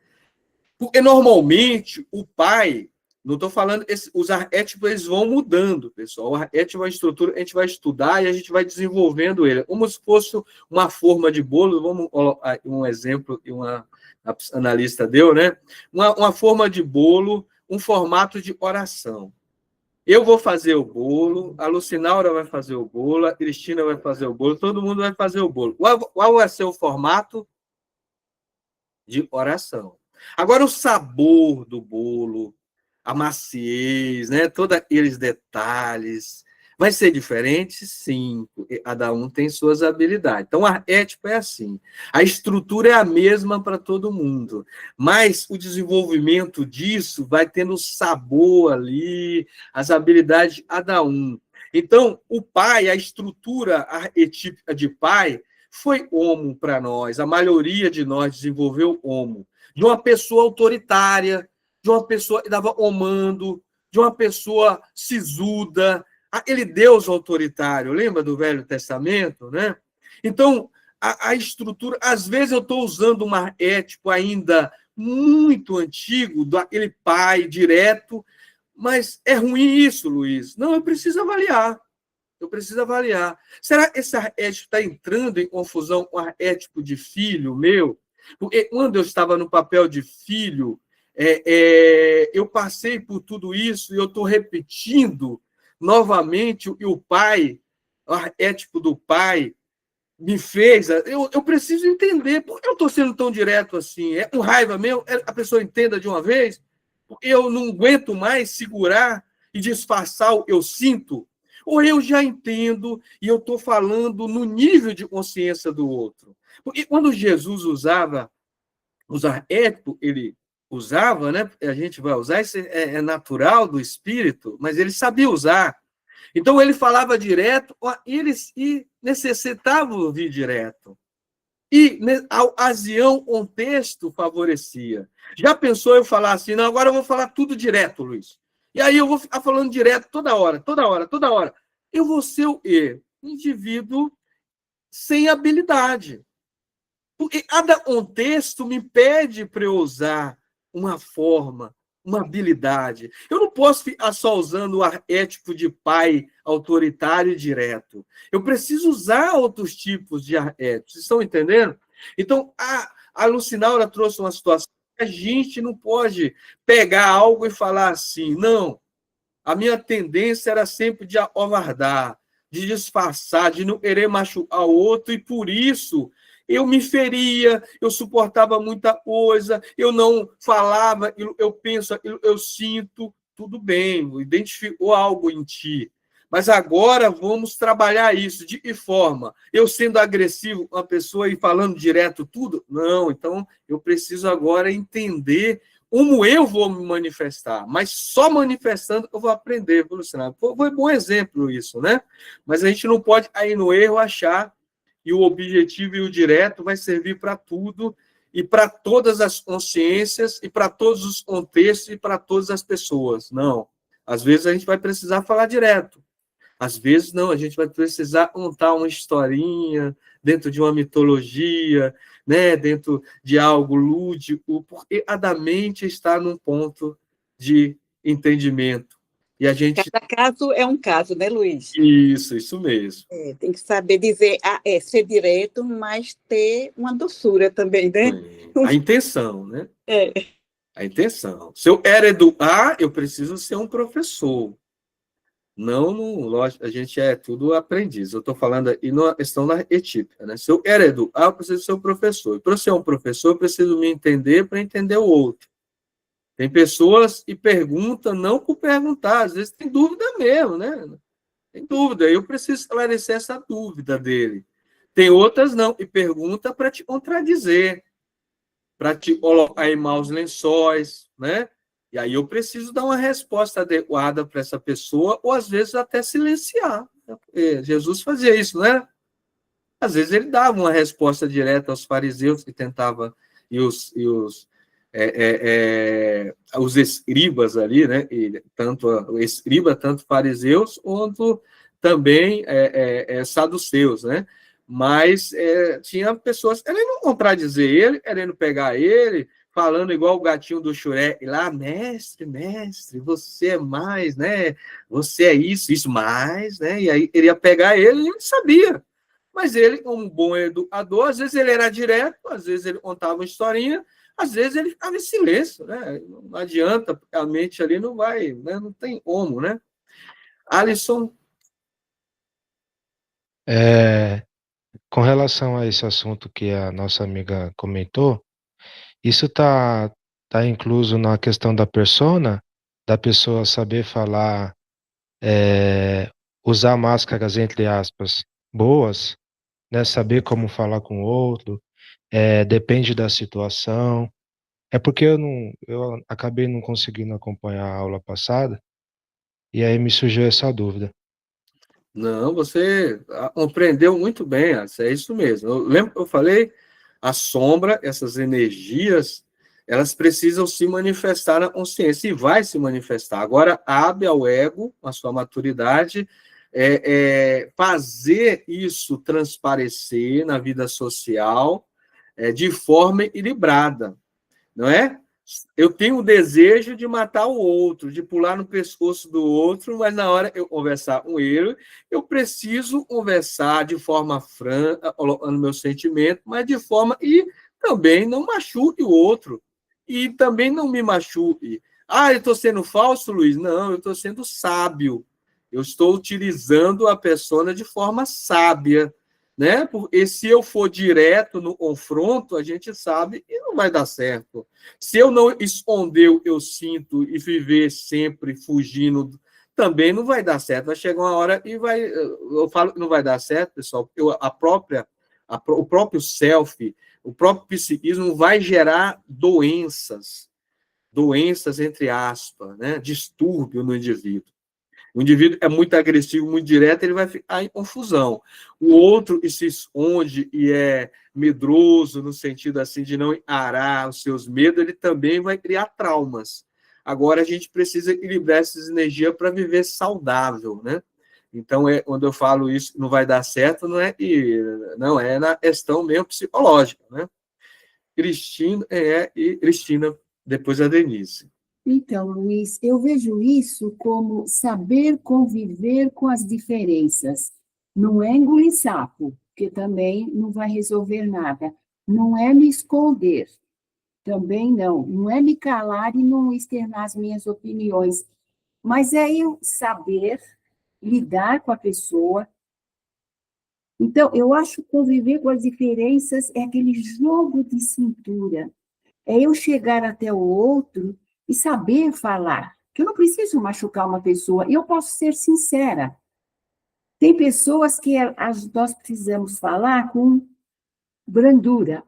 Porque normalmente o pai, não estou falando, os arquétipos eles vão mudando, pessoal. O arquétipo é uma estrutura, a gente vai estudar e a gente vai desenvolvendo ele. Como se fosse uma forma de bolo, vamos colocar um exemplo que a analista deu, né? Uma forma de bolo, um formato de oração. Eu vou fazer o bolo, a Lucinaura vai fazer o bolo, a Cristina vai fazer o bolo, todo mundo vai fazer o bolo. Qual vai ser o formato? De oração. Agora, o sabor do bolo, a maciez, né? Todos aqueles detalhes, vai ser diferente? Sim, porque cada um tem suas habilidades. Então, o arquétipo é assim. A estrutura é a mesma para todo mundo, mas o desenvolvimento disso vai tendo sabor ali, as habilidades de cada um. Então, o pai, a estrutura arquetípica de pai, foi homo para nós. A maioria de nós desenvolveu homo. De uma pessoa autoritária, de uma pessoa que dava comando, de uma pessoa sisuda, aquele Deus autoritário, lembra do Velho Testamento, né? Então, a estrutura, às vezes eu estou usando um arquétipo ainda muito antigo, daquele pai direto, mas é ruim isso, Luiz. Não, eu preciso avaliar. Será que esse arquétipo está entrando em confusão com o arquétipo de filho meu? Porque quando eu estava no papel de filho, eu passei por tudo isso e eu estou repetindo novamente o pai, o arquétipo do pai, me fez. Eu preciso entender por que eu estou sendo tão direto assim. É com raiva mesmo? A pessoa entenda de uma vez? Porque eu não aguento mais segurar e disfarçar o que eu sinto? Ou eu já entendo e eu estou falando no nível de consciência do outro? Porque quando Jesus usava os arquétipos, ele usava, né? A gente vai usar, isso é natural do espírito, mas ele sabia usar. Então, ele falava direto, eles necessitavam ouvir direto. E a ocasião, um texto favorecia. Já pensou eu falar assim, não, agora eu vou falar tudo direto, Luiz. E aí eu vou ficar falando direto toda hora, toda hora, toda hora. Eu vou ser o quê? Um indivíduo sem habilidade. Porque cada contexto me pede para eu usar uma forma, uma habilidade. Eu não posso ficar só usando o arquétipo de pai autoritário e direto. Eu preciso usar outros tipos de arquétipos. Vocês estão entendendo? Então, a Lucinaura trouxe uma situação que a gente não pode pegar algo e falar assim, não. A minha tendência era sempre de acovardar, de disfarçar, de não querer machucar o outro, e por isso eu me feria, eu suportava muita coisa, eu não falava, eu penso, eu sinto, tudo bem, identificou algo em ti. Mas agora vamos trabalhar isso. De que forma? Eu sendo agressivo com a pessoa e falando direto tudo? Não, então eu preciso agora entender como eu vou me manifestar, mas só manifestando eu vou aprender, Luciano. Foi um bom exemplo isso, né? Mas a gente não pode cair no erro, achar que o objetivo e o direto vai servir para tudo e para todas as consciências e para todos os contextos e para todas as pessoas. Não. Às vezes a gente vai precisar falar direto. Às vezes, não, a gente vai precisar contar uma historinha dentro de uma mitologia, né, dentro de algo lúdico, porque a mente está num ponto de entendimento. E a gente... Cada caso é um caso, né, Luiz? Isso mesmo. Tem que saber dizer, ser direto, mas ter uma doçura também, né? A intenção, né? É. A intenção. Se eu quero educar, eu preciso ser um professor. Não, lógico, a gente é tudo aprendiz. Eu estou falando aí na questão da etípica, né? Se eu quero educar, eu preciso ser um professor. E para ser um professor, eu preciso me entender para entender o outro. Tem pessoas que perguntam não por perguntar, às vezes tem dúvida mesmo, né? Tem dúvida, eu preciso esclarecer essa dúvida dele. Tem outras não, e pergunta para te contradizer, para te colocar em maus lençóis, né? E aí eu preciso dar uma resposta adequada para essa pessoa, ou às vezes até silenciar. Jesus fazia isso, né? Às vezes ele dava uma resposta direta aos fariseus que tentava, e os escribas ali, né? E tanto o escriba, tanto fariseus, quanto também saduceus, né? Mas tinha pessoas querendo contradizer ele, querendo pegar ele, falando igual o gatinho do Shrek lá, mestre, você é mais, né? Você é isso mais, né? E aí queria pegar ele e ele sabia. Mas ele, como um bom educador, às vezes ele era direto, às vezes ele contava uma historinha, às vezes ele ficava em silêncio, né? Não adianta, porque a mente ali não vai, né? Não tem como, né? Alisson? Com relação a esse assunto que a nossa amiga comentou, isso tá incluso na questão da persona, da pessoa saber falar, usar máscaras, entre aspas, boas, né? Saber como falar com o outro, depende da situação. É porque eu acabei não conseguindo acompanhar a aula passada, e aí me surgiu essa dúvida. Não, você compreendeu muito bem, é isso mesmo. Eu lembro que eu falei, a sombra, essas energias, elas precisam se manifestar na consciência, e vai se manifestar. Agora, cabe ao ego, a sua maturidade, fazer isso transparecer na vida social de forma equilibrada, não é? Eu tenho o desejo de matar o outro, de pular no pescoço do outro, mas na hora eu conversar com ele, eu preciso conversar de forma franca, colocando meu sentimento, mas de forma e também não machuque o outro. E também não me machuque. Eu estou sendo falso, Luiz? Não, eu estou sendo sábio. Eu estou utilizando a persona de forma sábia, né? Porque se eu for direto no confronto, a gente sabe que não vai dar certo. Se eu não esconder o que eu sinto e viver sempre fugindo, também não vai dar certo. Vai chegar uma hora e vai... Eu falo que não vai dar certo, pessoal, porque o próprio self, o próprio psiquismo vai gerar doenças, entre aspas, né? Distúrbio no indivíduo. O indivíduo é muito agressivo, muito direto, ele vai ficar em confusão. O outro se esconde e é medroso, no sentido assim de não arar os seus medos, ele também vai criar traumas. Agora, a gente precisa equilibrar essas energias para viver saudável, né? Então, quando eu falo isso, não vai dar certo, não é na questão mesmo psicológica, né? Cristina, depois a Denise. Então, Luiz, eu vejo isso como saber conviver com as diferenças. Não é engolir sapo, porque também não vai resolver nada. Não é me esconder, também não. Não é me calar e não externar as minhas opiniões. Mas é eu saber lidar com a pessoa. Então, eu acho que conviver com as diferenças é aquele jogo de cintura. É eu chegar até o outro e saber falar. Que eu não preciso machucar uma pessoa, eu posso ser sincera. Tem pessoas que nós precisamos falar com brandura.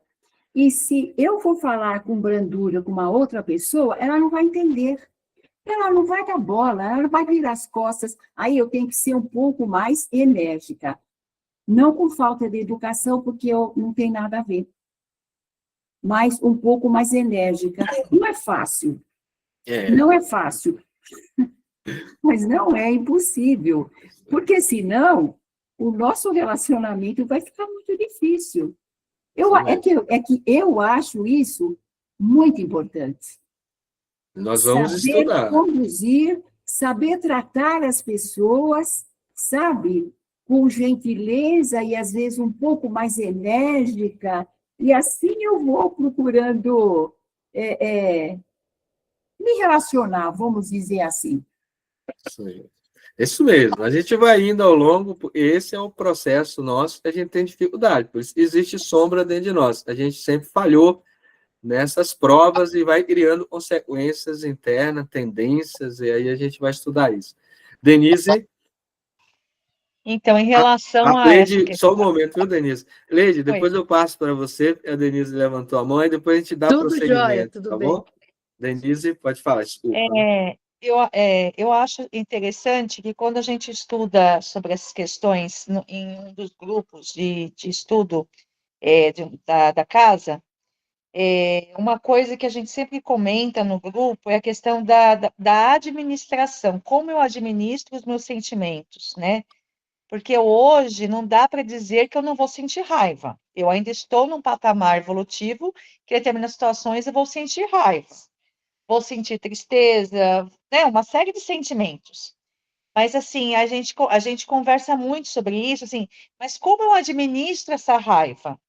E se eu for falar com brandura com uma outra pessoa, ela não vai entender. Ela não vai dar bola, ela não vai virar as costas. Aí eu tenho que ser um pouco mais enérgica. Não com falta de educação, porque eu não tem nada a ver. Mas um pouco mais enérgica. Não é fácil. Não é fácil. Mas não é impossível. Porque senão, o nosso relacionamento vai ficar muito difícil. É que eu acho isso muito importante. Nós vamos estudar. Saber conduzir, saber tratar as pessoas, sabe? Com gentileza e, às vezes, um pouco mais enérgica. E assim eu vou procurando me relacionar, vamos dizer assim. Isso mesmo. A gente vai indo ao longo, esse é o processo nosso que a gente tem dificuldade, por isso existe sombra dentro de nós. A gente sempre falhou nessas provas e vai criando consequências internas, tendências, e aí a gente vai estudar isso. Denise? Então, em relação a Leide, essa questão... só um momento, viu, Denise? Leide, depois eu passo para você, a Denise levantou a mão, e depois a gente dá prosseguimento, jóia, tudo bem. Bom? Denise, pode falar, desculpa. Eu acho interessante que quando a gente estuda sobre essas questões em um dos grupos de estudo da casa, uma coisa que a gente sempre comenta no grupo é a questão da administração, como eu administro os meus sentimentos, né? Porque hoje não dá para dizer que eu não vou sentir raiva. Eu ainda estou num patamar evolutivo que em determinadas situações eu vou sentir raiva. Vou sentir tristeza, né? Uma série de sentimentos. Mas, assim, a gente conversa muito sobre isso, assim, mas como eu administro essa raiva,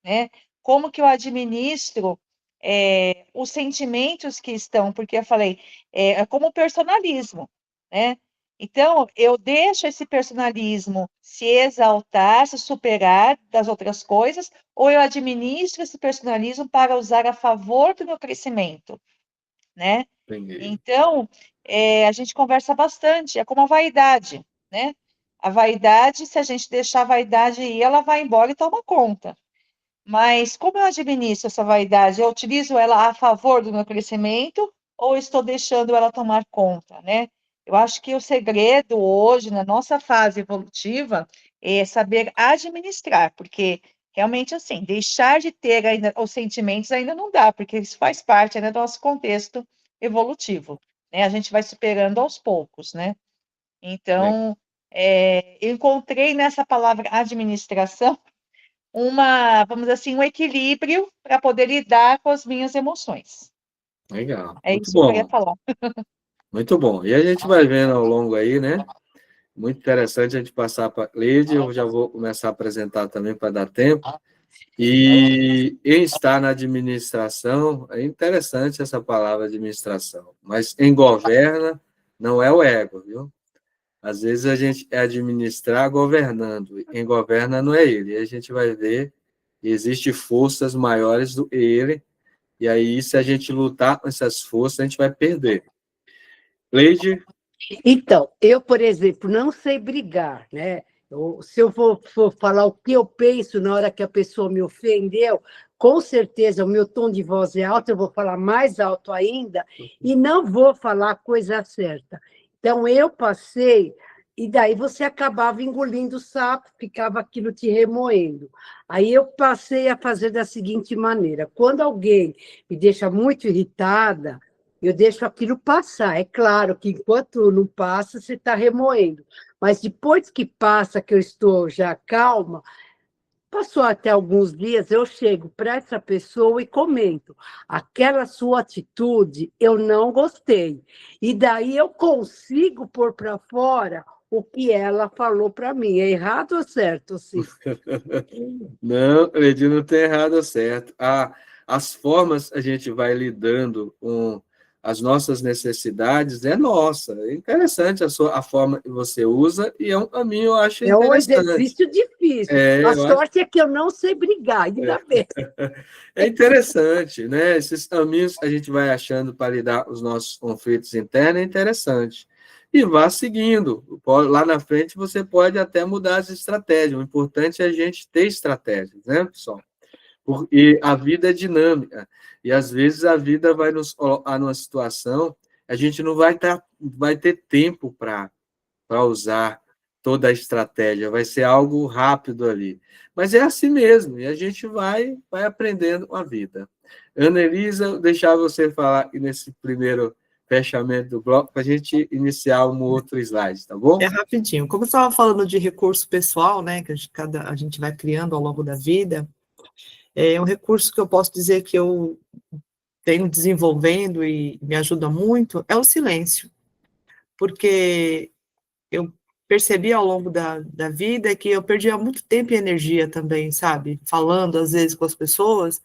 né? Como que eu administro os sentimentos que estão, porque eu falei, é como personalismo, né? Então, eu deixo esse personalismo se exaltar, se superar das outras coisas, ou eu administro esse personalismo para usar a favor do meu crescimento, né? Entendi. Então, a gente conversa bastante, é como a vaidade, né? A vaidade, se a gente deixar a vaidade ir, ela vai embora e toma conta. Mas como eu administro essa vaidade? Eu utilizo ela a favor do meu crescimento ou estou deixando ela tomar conta, né? Eu acho que o segredo hoje, na nossa fase evolutiva, é saber administrar, porque realmente, assim, deixar de ter ainda os sentimentos ainda não dá, porque isso faz parte ainda do nosso contexto evolutivo, né? A gente vai superando aos poucos, né? Então, eu encontrei nessa palavra administração vamos dizer assim, um equilíbrio para poder lidar com as minhas emoções. Legal, É muito isso que eu bom. queria falar. Muito bom. E a gente vai vendo ao longo aí, né? Muito interessante a gente passar para a Leide, eu já vou começar a apresentar também para dar tempo. E em estar na administração, é interessante essa palavra administração, mas em governa não é o ego, viu? Às vezes a gente é administrar governando, em governa não é ele. E a gente vai ver que existem forças maiores do que ele, e aí se a gente lutar com essas forças, a gente vai perder. Leide? Então, eu, por exemplo, não sei brigar, né? Se eu for falar o que eu penso na hora que a pessoa me ofendeu, com certeza o meu tom de voz é alto, eu vou falar mais alto ainda e não vou falar a coisa certa. Então, eu passei, e daí você acabava engolindo o sapo, ficava aquilo te remoendo. Aí eu passei a fazer da seguinte maneira: quando alguém me deixa muito irritada, eu deixo aquilo passar. É claro que enquanto não passa, você está remoendo. Mas depois que passa, que eu estou já calma, passou até alguns dias, eu chego para essa pessoa e comento: aquela sua atitude eu não gostei. E daí eu consigo pôr para fora o que ela falou para mim. É errado ou certo, sim? Não, Ledi, não tem errado ou certo. As formas a gente vai lidando com as nossas necessidades é nossa. É interessante a forma que você usa e é um caminho, eu acho É um interessante. exercício difícil. A Eu acho sorte é que eu não sei brigar, ainda bem. é interessante, né? Esses caminhos que a gente vai achando para lidar com os nossos conflitos internos é interessante. E vá seguindo. Lá na frente você pode até mudar as estratégias. O importante é a gente ter estratégias, né, pessoal? Porque a vida é dinâmica. E às vezes a vida vai nos colocar numa situação, a gente não vai ter tempo para usar toda a estratégia, vai ser algo rápido ali. Mas é assim mesmo, e a gente vai aprendendo com a vida. Ana Elisa, deixar você falar aqui nesse primeiro fechamento do bloco, para a gente iniciar um outro slide, tá bom? É rapidinho. Como eu estava falando de recurso pessoal, né, que a gente vai criando ao longo da vida, é um recurso que eu posso dizer que eu venho desenvolvendo e me ajuda muito, é o silêncio. Porque eu percebi ao longo da vida que eu perdia muito tempo e energia também, sabe? Falando, às vezes, com as pessoas,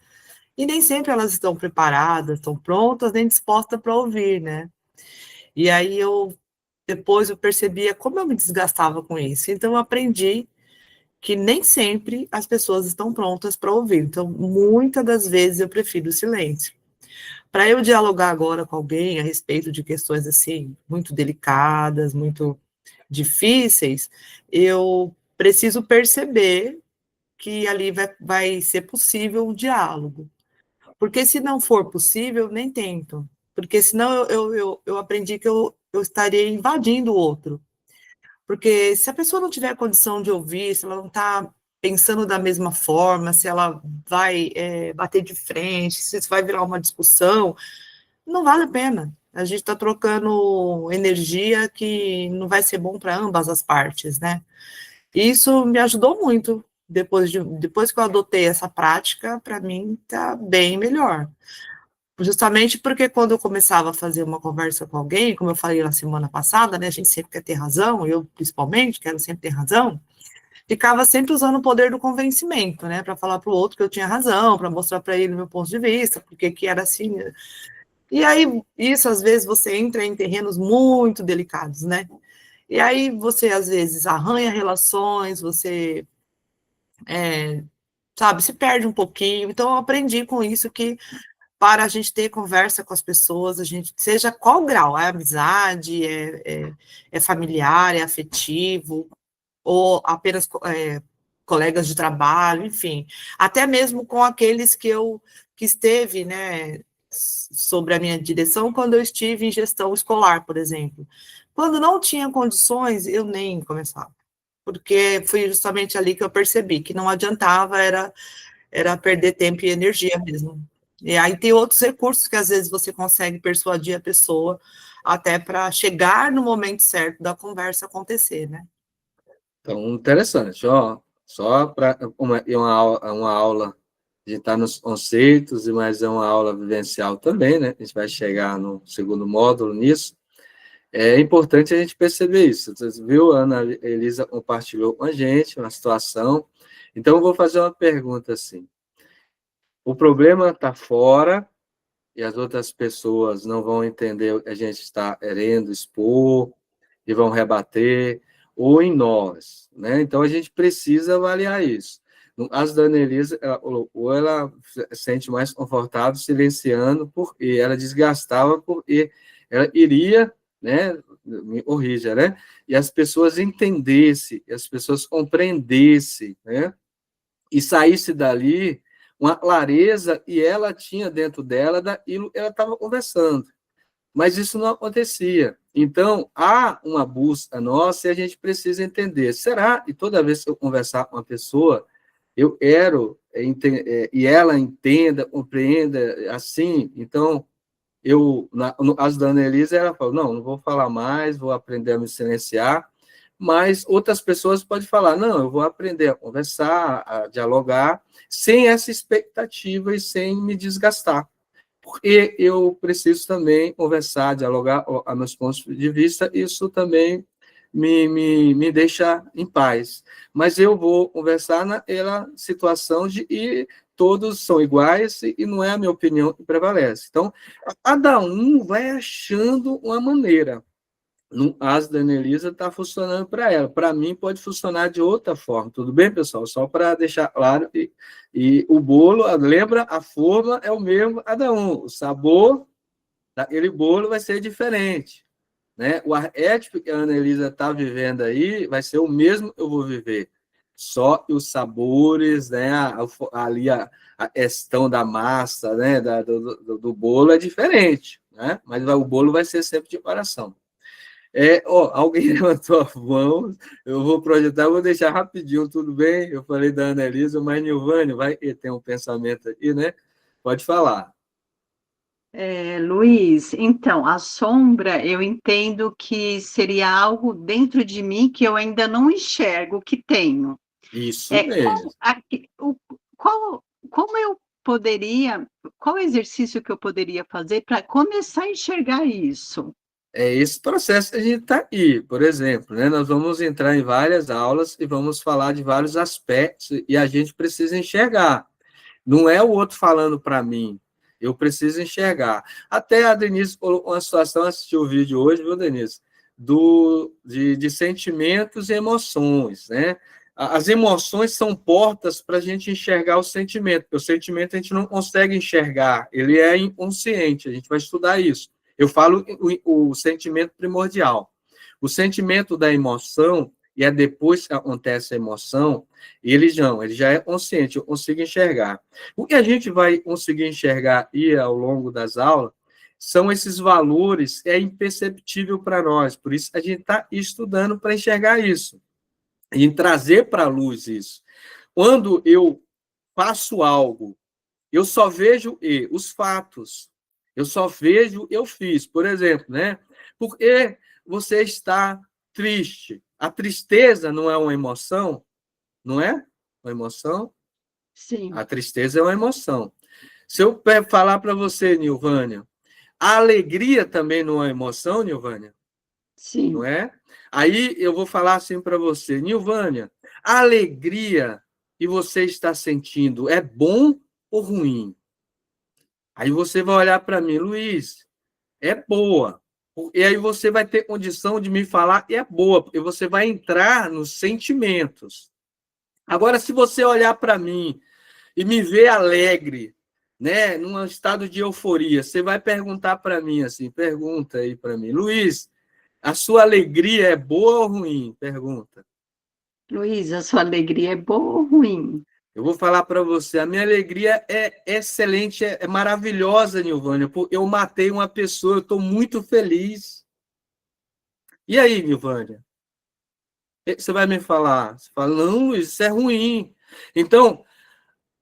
e nem sempre elas estão preparadas, estão prontas, nem dispostas para ouvir, né? E aí depois eu percebia como eu me desgastava com isso. Então eu aprendi que nem sempre as pessoas estão prontas para ouvir. Então, muitas das vezes eu prefiro o silêncio. Para eu dialogar agora com alguém a respeito de questões assim muito delicadas, muito difíceis, eu preciso perceber que ali vai ser possível um diálogo. Porque se não for possível, nem tento. Porque senão eu aprendi que eu estaria invadindo o outro. Porque se a pessoa não tiver condição de ouvir, se ela não está pensando da mesma forma, se ela vai bater de frente, se isso vai virar uma discussão, não vale a pena. A gente está trocando energia que não vai ser bom para ambas as partes, né? E isso me ajudou muito. Depois que eu adotei essa prática, para mim está bem melhor. Justamente porque quando eu começava a fazer uma conversa com alguém, como eu falei na semana passada, né, a gente sempre quer ter razão, eu principalmente quero sempre ter razão, ficava sempre usando o poder do convencimento, né, para falar para o outro que eu tinha razão, para mostrar para ele o meu ponto de vista, porque que era assim. E aí, isso às vezes você entra em terrenos muito delicados, né? E aí você às vezes arranha relações, você sabe, se perde um pouquinho. Então eu aprendi com isso que para a gente ter conversa com as pessoas, a gente, seja qual grau, é amizade, é familiar, é afetivo, ou apenas colegas de trabalho, enfim, até mesmo com aqueles que esteve, né, sobre a minha direção quando eu estive em gestão escolar, por exemplo. Quando não tinha condições, eu nem começava, porque foi justamente ali que eu percebi que não adiantava, era perder tempo e energia mesmo. E aí tem outros recursos que às vezes você consegue persuadir a pessoa até para chegar no momento certo da conversa acontecer, né? Então, interessante, ó. Só para uma aula, a gente está nos conceitos, mas é uma aula vivencial também, né? A gente vai chegar no segundo módulo nisso. É importante a gente perceber isso. Você viu, a Ana Elisa compartilhou com a gente uma situação. Então, eu vou fazer uma pergunta assim. O problema está fora e as outras pessoas não vão entender o que a gente está querendo expor e vão rebater, ou em nós, né? Então, a gente precisa avaliar isso. No caso da Ana Elisa, ela se sente mais confortável silenciando, porque ela desgastava, porque ela iria, né? Me corrija, né? E as pessoas entendessem, as pessoas compreendessem, né? E saísse dali uma clareza, e ela tinha dentro dela daquilo que ela estava conversando. Mas isso não acontecia. Então, há uma busca nossa e a gente precisa entender. Será? E toda vez que eu conversar com uma pessoa, eu quero e ela entenda, compreenda assim. Então, no caso da Annelise, ela falou, não vou falar mais, vou aprender a me silenciar, mas outras pessoas podem falar, não, eu vou aprender a conversar, a dialogar, sem essa expectativa e sem me desgastar. Porque eu preciso também conversar, dialogar a meus pontos de vista, isso também me deixa em paz. Mas eu vou conversar naquela situação e todos são iguais e não é a minha opinião que prevalece. Então, cada um vai achando uma maneira. No caso da Annelisa, está funcionando para ela. Para mim, pode funcionar de outra forma. Tudo bem, pessoal? Só para deixar claro. E o bolo, lembra, a forma é o mesmo cada um. O sabor daquele bolo vai ser diferente. Né? O arquétipo que a Annelisa está vivendo aí vai ser o mesmo que eu vou viver. Só que os sabores, né? Ali a questão da massa, né? Do bolo é diferente. Né? Mas o bolo vai ser sempre de coração. Alguém levantou a mão, eu vou projetar, eu vou deixar rapidinho, tudo bem? Eu falei da Annelisa, mas Nilvânia vai ter um pensamento aí, né? Pode falar. Luiz, então, a sombra, eu entendo que seria algo dentro de mim que eu ainda não enxergo que tenho. Isso mesmo. Como eu poderia, qual exercício que eu poderia fazer para começar a enxergar isso? É esse processo que a gente está aqui, por exemplo, né? Nós vamos entrar em várias aulas e vamos falar de vários aspectos e a gente precisa enxergar. Não é o outro falando para mim, eu preciso enxergar. Até a Denise colocou uma situação, assistiu o vídeo hoje, viu, Denise? De sentimentos e emoções, né? As emoções são portas para a gente enxergar o sentimento, porque o sentimento a gente não consegue enxergar, ele é inconsciente, a gente vai estudar isso. Eu falo o sentimento primordial. O sentimento da emoção, e é depois que acontece a emoção, ele já é consciente, eu consigo enxergar. O que a gente vai conseguir enxergar aí ao longo das aulas são esses valores que é imperceptível para nós, por isso a gente está estudando para enxergar isso, e trazer para a luz isso. Quando eu faço algo, eu só vejo os fatos, eu só vejo, eu fiz, por exemplo, né? Porque você está triste. A tristeza não é uma emoção? Não é uma emoção? Sim. A tristeza é uma emoção. Se eu falar para você, Nilvânia, a alegria também não é emoção, Nilvânia? Sim. Não é? Aí eu vou falar assim para você, Nilvânia, a alegria que você está sentindo é bom ou ruim? Aí você vai olhar para mim, Luiz, é boa. E aí você vai ter condição de me falar é boa, porque você vai entrar nos sentimentos. Agora, se você olhar para mim e me ver alegre, né, num estado de euforia, você vai perguntar para mim assim, pergunta aí para mim, Luiz, a sua alegria é boa ou ruim? Pergunta. Luiz, a sua alegria é boa ou ruim? Eu vou falar para você, a minha alegria é excelente, é maravilhosa, Nilvânia, porque eu matei uma pessoa, eu estou muito feliz. E aí, Nilvânia? O que você vai me falar? Você fala, não, Luiz, isso é ruim. Então,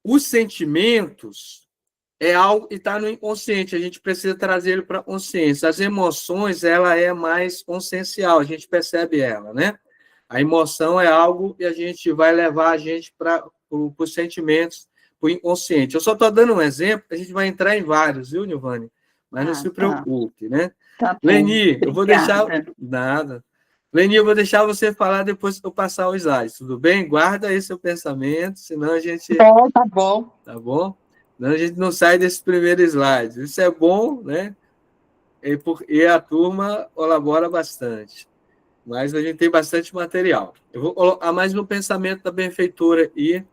os sentimentos é algo que está no inconsciente, a gente precisa trazer ele para a consciência. As emoções, ela é mais consciencial, a gente percebe ela, né? A emoção é algo que a gente vai levar a gente para os sentimentos, para o inconsciente. Eu só estou dando um exemplo, a gente vai entrar em vários, viu, Nilvânia? Mas não se preocupe, né? Tá bom. Leni, Obrigada. eu vou deixar... Nada. Leni, eu vou deixar você falar depois que eu passar o slide, tudo bem? Guarda aí seu pensamento, senão a gente... Tá bom. Tá bom? Senão a gente não sai desse primeiro slide. Isso é bom, né? E a turma colabora bastante. Mas a gente tem bastante material. Eu vou colocar mais um pensamento da benfeitora e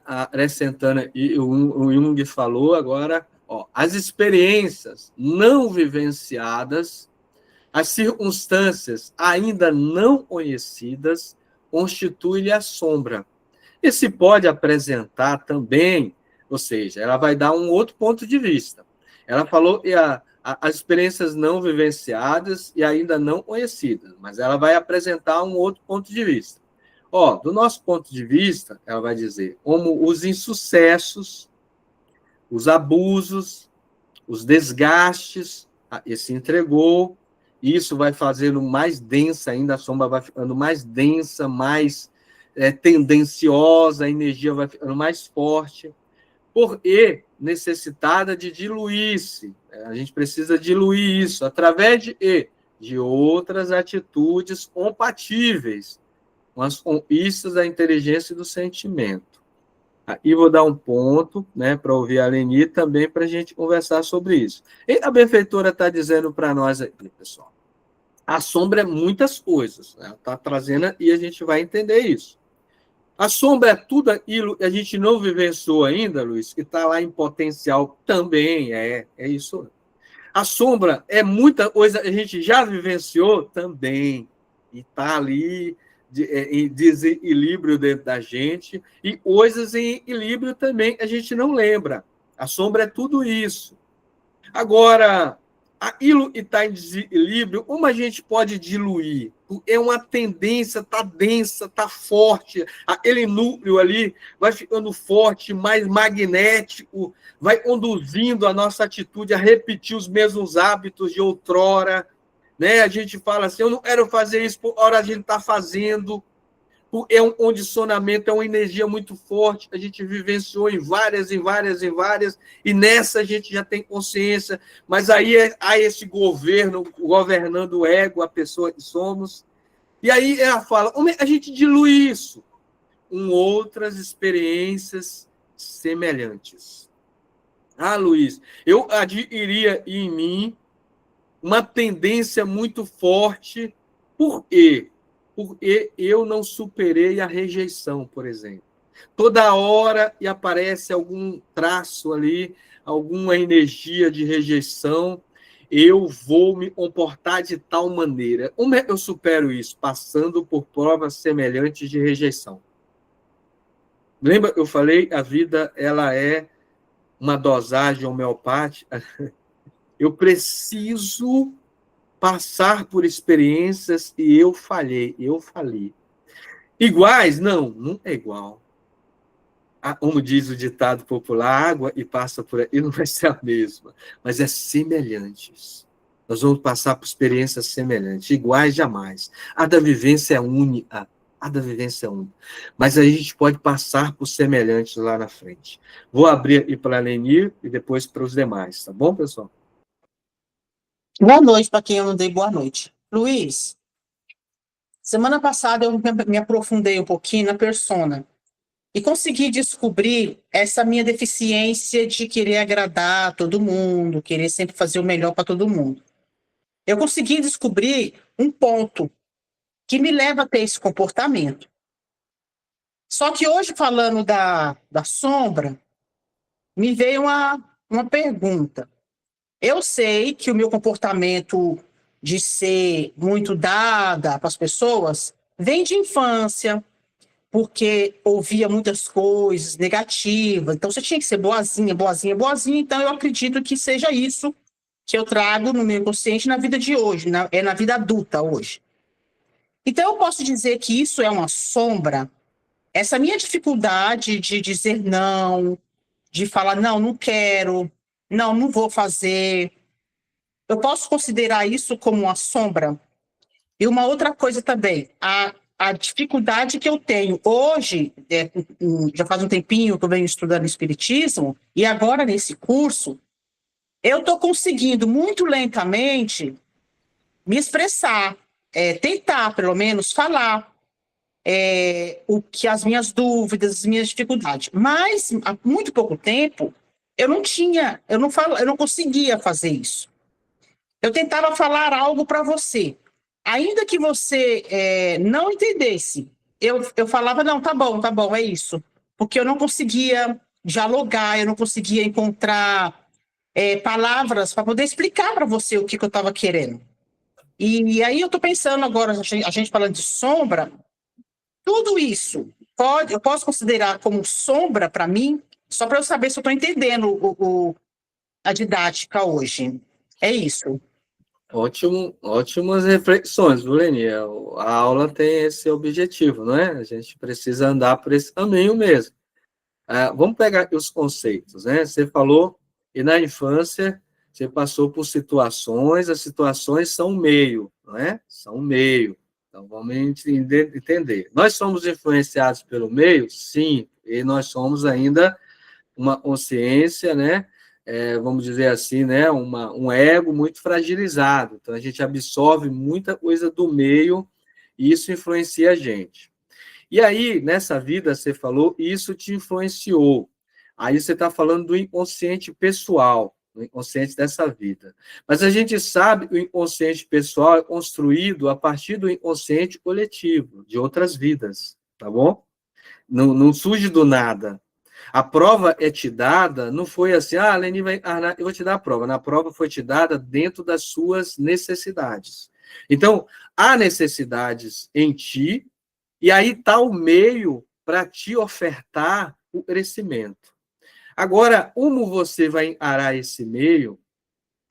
acrescentando, e o Jung falou agora, as experiências não vivenciadas, as circunstâncias ainda não conhecidas, constituem-lhe a sombra. E se pode apresentar também, ou seja, ela vai dar um outro ponto de vista. Ela falou que as experiências não vivenciadas e ainda não conhecidas, mas ela vai apresentar um outro ponto de vista. Do nosso ponto de vista, ela vai dizer como os insucessos, os abusos, os desgastes, esse entregou, isso vai fazendo mais densa ainda, a sombra vai ficando mais densa, mais tendenciosa, a energia vai ficando mais forte, porque necessitada de diluir-se. A gente precisa diluir isso através de outras atitudes compatíveis com as conquistas da inteligência e do sentimento. Aí vou dar um ponto, né, para ouvir a Leni também, para a gente conversar sobre isso. E a benfeitora está dizendo para nós aqui, pessoal, a sombra é muitas coisas, né? Ela está trazendo e a gente vai entender isso. A sombra é tudo aquilo que a gente não vivenciou ainda, Luiz, que está lá em potencial também, é isso. A sombra é muita coisa que a gente já vivenciou também, e está ali em desequilíbrio dentro da gente, e coisas em equilíbrio também que a gente não lembra. A sombra é tudo isso. Agora, aquilo que está em desequilíbrio, como a gente pode diluir? É uma tendência, está densa, está forte, aquele núcleo ali vai ficando forte, mais magnético, vai conduzindo a nossa atitude a repetir os mesmos hábitos de outrora, né? A gente fala assim, eu não quero fazer isso, por hora a gente está fazendo, é um condicionamento, é uma energia muito forte, a gente vivenciou em várias, e nessa a gente já tem consciência, mas aí há esse governo, governando o ego, a pessoa que somos, e aí ela fala, como a gente dilui isso? Com outras experiências semelhantes. Luiz, eu adquiriria em mim uma tendência muito forte, por quê? Porque eu não superei a rejeição, por exemplo. Toda hora e aparece algum traço ali, alguma energia de rejeição, eu vou me comportar de tal maneira. Como é que eu supero isso? Passando por provas semelhantes de rejeição. Lembra que eu falei? A vida ela é uma dosagem homeopática. Eu preciso passar por experiências e eu falhei. Iguais? Não é igual. Como diz o ditado popular, água e passa por aí, não vai ser a mesma, mas é semelhantes. Nós vamos passar por experiências semelhantes, iguais jamais. A da vivência é única, mas a gente pode passar por semelhantes lá na frente. Vou abrir aqui para a Leni e depois para os demais, tá bom, pessoal? Boa noite para quem eu não dei boa noite. Luiz, semana passada eu me aprofundei um pouquinho na persona e consegui descobrir essa minha deficiência de querer agradar todo mundo, querer sempre fazer o melhor para todo mundo. Eu consegui descobrir um ponto que me leva a ter esse comportamento. Só que hoje, falando da sombra, me veio uma pergunta. Eu sei que o meu comportamento de ser muito dada para as pessoas vem de infância, porque ouvia muitas coisas negativas. Então, você tinha que ser boazinha. Então, eu acredito que seja isso que eu trago no meu inconsciente na vida de hoje, na vida adulta hoje. Então, eu posso dizer que isso é uma sombra. Essa minha dificuldade de dizer não, de falar, não quero, não vou fazer. Eu posso considerar isso como uma sombra? E uma outra coisa também, a dificuldade que eu tenho hoje, já faz um tempinho que eu venho estudando Espiritismo, e agora nesse curso, eu estou conseguindo muito lentamente me expressar, tentar pelo menos falar o que as minhas dúvidas, as minhas dificuldades. Mas há muito pouco tempo, eu não conseguia fazer isso. Eu tentava falar algo para você. Ainda que você não entendesse, eu falava, não, tá bom, é isso. Porque eu não conseguia dialogar, eu não conseguia encontrar palavras para poder explicar para você o que eu estava querendo. E aí eu estou pensando agora, a gente falando de sombra, tudo isso, eu posso considerar como sombra para mim, só para eu saber se eu estou entendendo a didática hoje. É isso. Ótimas reflexões, viu, Leni? A aula tem esse objetivo, não é? A gente precisa andar por esse caminho mesmo. Vamos pegar aqui os conceitos, né? Você falou, e na infância, você passou por situações, as situações são meio, não é? São meio. Então, vamos entender. Nós somos influenciados pelo meio? Sim, e nós somos ainda uma consciência, né? Vamos dizer assim, né? Um ego muito fragilizado. Então, a gente absorve muita coisa do meio e isso influencia a gente. E aí, nessa vida, você falou, isso te influenciou. Aí você está falando do inconsciente pessoal, do inconsciente dessa vida. Mas a gente sabe que o inconsciente pessoal é construído a partir do inconsciente coletivo, de outras vidas, tá bom? Não surge do nada. A prova é te dada, não foi assim, Leni vai encarnar, eu vou te dar a prova. Na prova foi te dada dentro das suas necessidades. Então, há necessidades em ti, e aí está o meio para te ofertar o crescimento. Agora, como você vai encarar esse meio,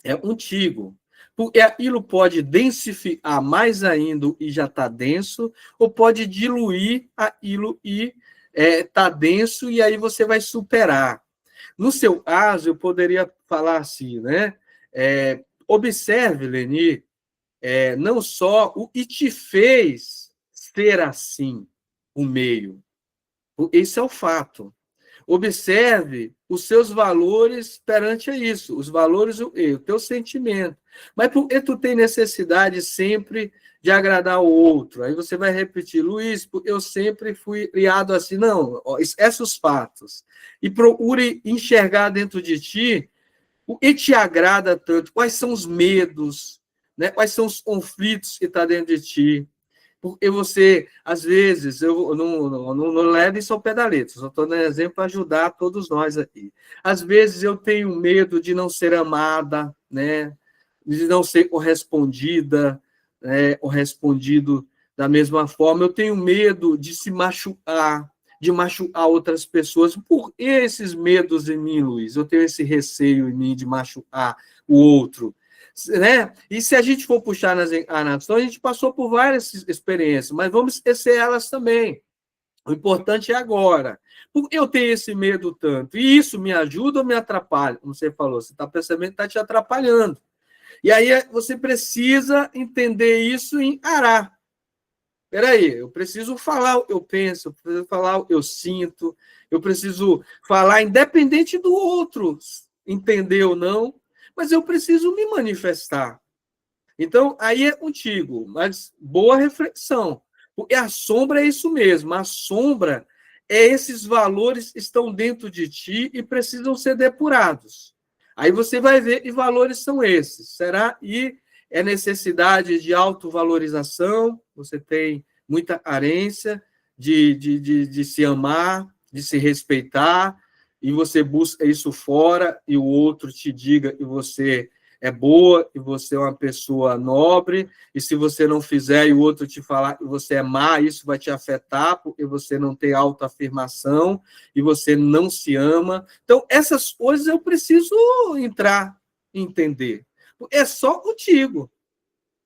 é contigo. Porque aquilo pode densificar mais ainda e já está denso, ou pode diluir aquilo e está denso, e aí você vai superar. No seu caso, eu poderia falar assim, né? Observe, Leni, não só o que te fez ser assim, o meio. Esse é o fato. Observe os seus valores perante isso, os valores, o teu sentimento. Mas por que tu tem necessidade sempre de agradar o outro? Aí você vai repetir, Luiz, porque eu sempre fui criado assim. Não, esquece os fatos. E procure enxergar dentro de ti o que te agrada tanto, quais são os medos, né? Quais são os conflitos que estão dentro de ti. Porque você, às vezes, eu não levo isso ao pé da letra, só estou dando exemplo para ajudar todos nós aqui. Às vezes eu tenho medo de não ser amada, né? De não ser correspondida, né? Correspondido da mesma forma. Eu tenho medo de se machucar, de machucar outras pessoas. Por que esses medos em mim, Luiz? Eu tenho esse receio em mim de machucar o outro. Né? E se a gente for puxar nas encarnações, a gente passou por várias experiências, mas vamos esquecer elas também. O importante é agora. Por que eu tenho esse medo tanto? E isso me ajuda ou me atrapalha? Como você falou, você está percebendo que está te atrapalhando. E aí você precisa entender isso e encarar. Espera aí, eu preciso falar o que eu penso, eu preciso falar o que eu sinto, eu preciso falar independente do outro entender ou não, mas eu preciso me manifestar. Então, aí é contigo, mas boa reflexão. Porque a sombra é isso mesmo, a sombra é esses valores que estão dentro de ti e precisam ser depurados. Aí você vai ver que valores são esses. Será? E é necessidade de autovalorização, você tem muita carência de se amar, de se respeitar, e você busca isso fora, e o outro te diga que você é boa, e você é uma pessoa nobre, e se você não fizer e o outro te falar que você é má, isso vai te afetar, porque você não tem autoafirmação, e você não se ama. Então, essas coisas eu preciso entrar e entender. É só contigo.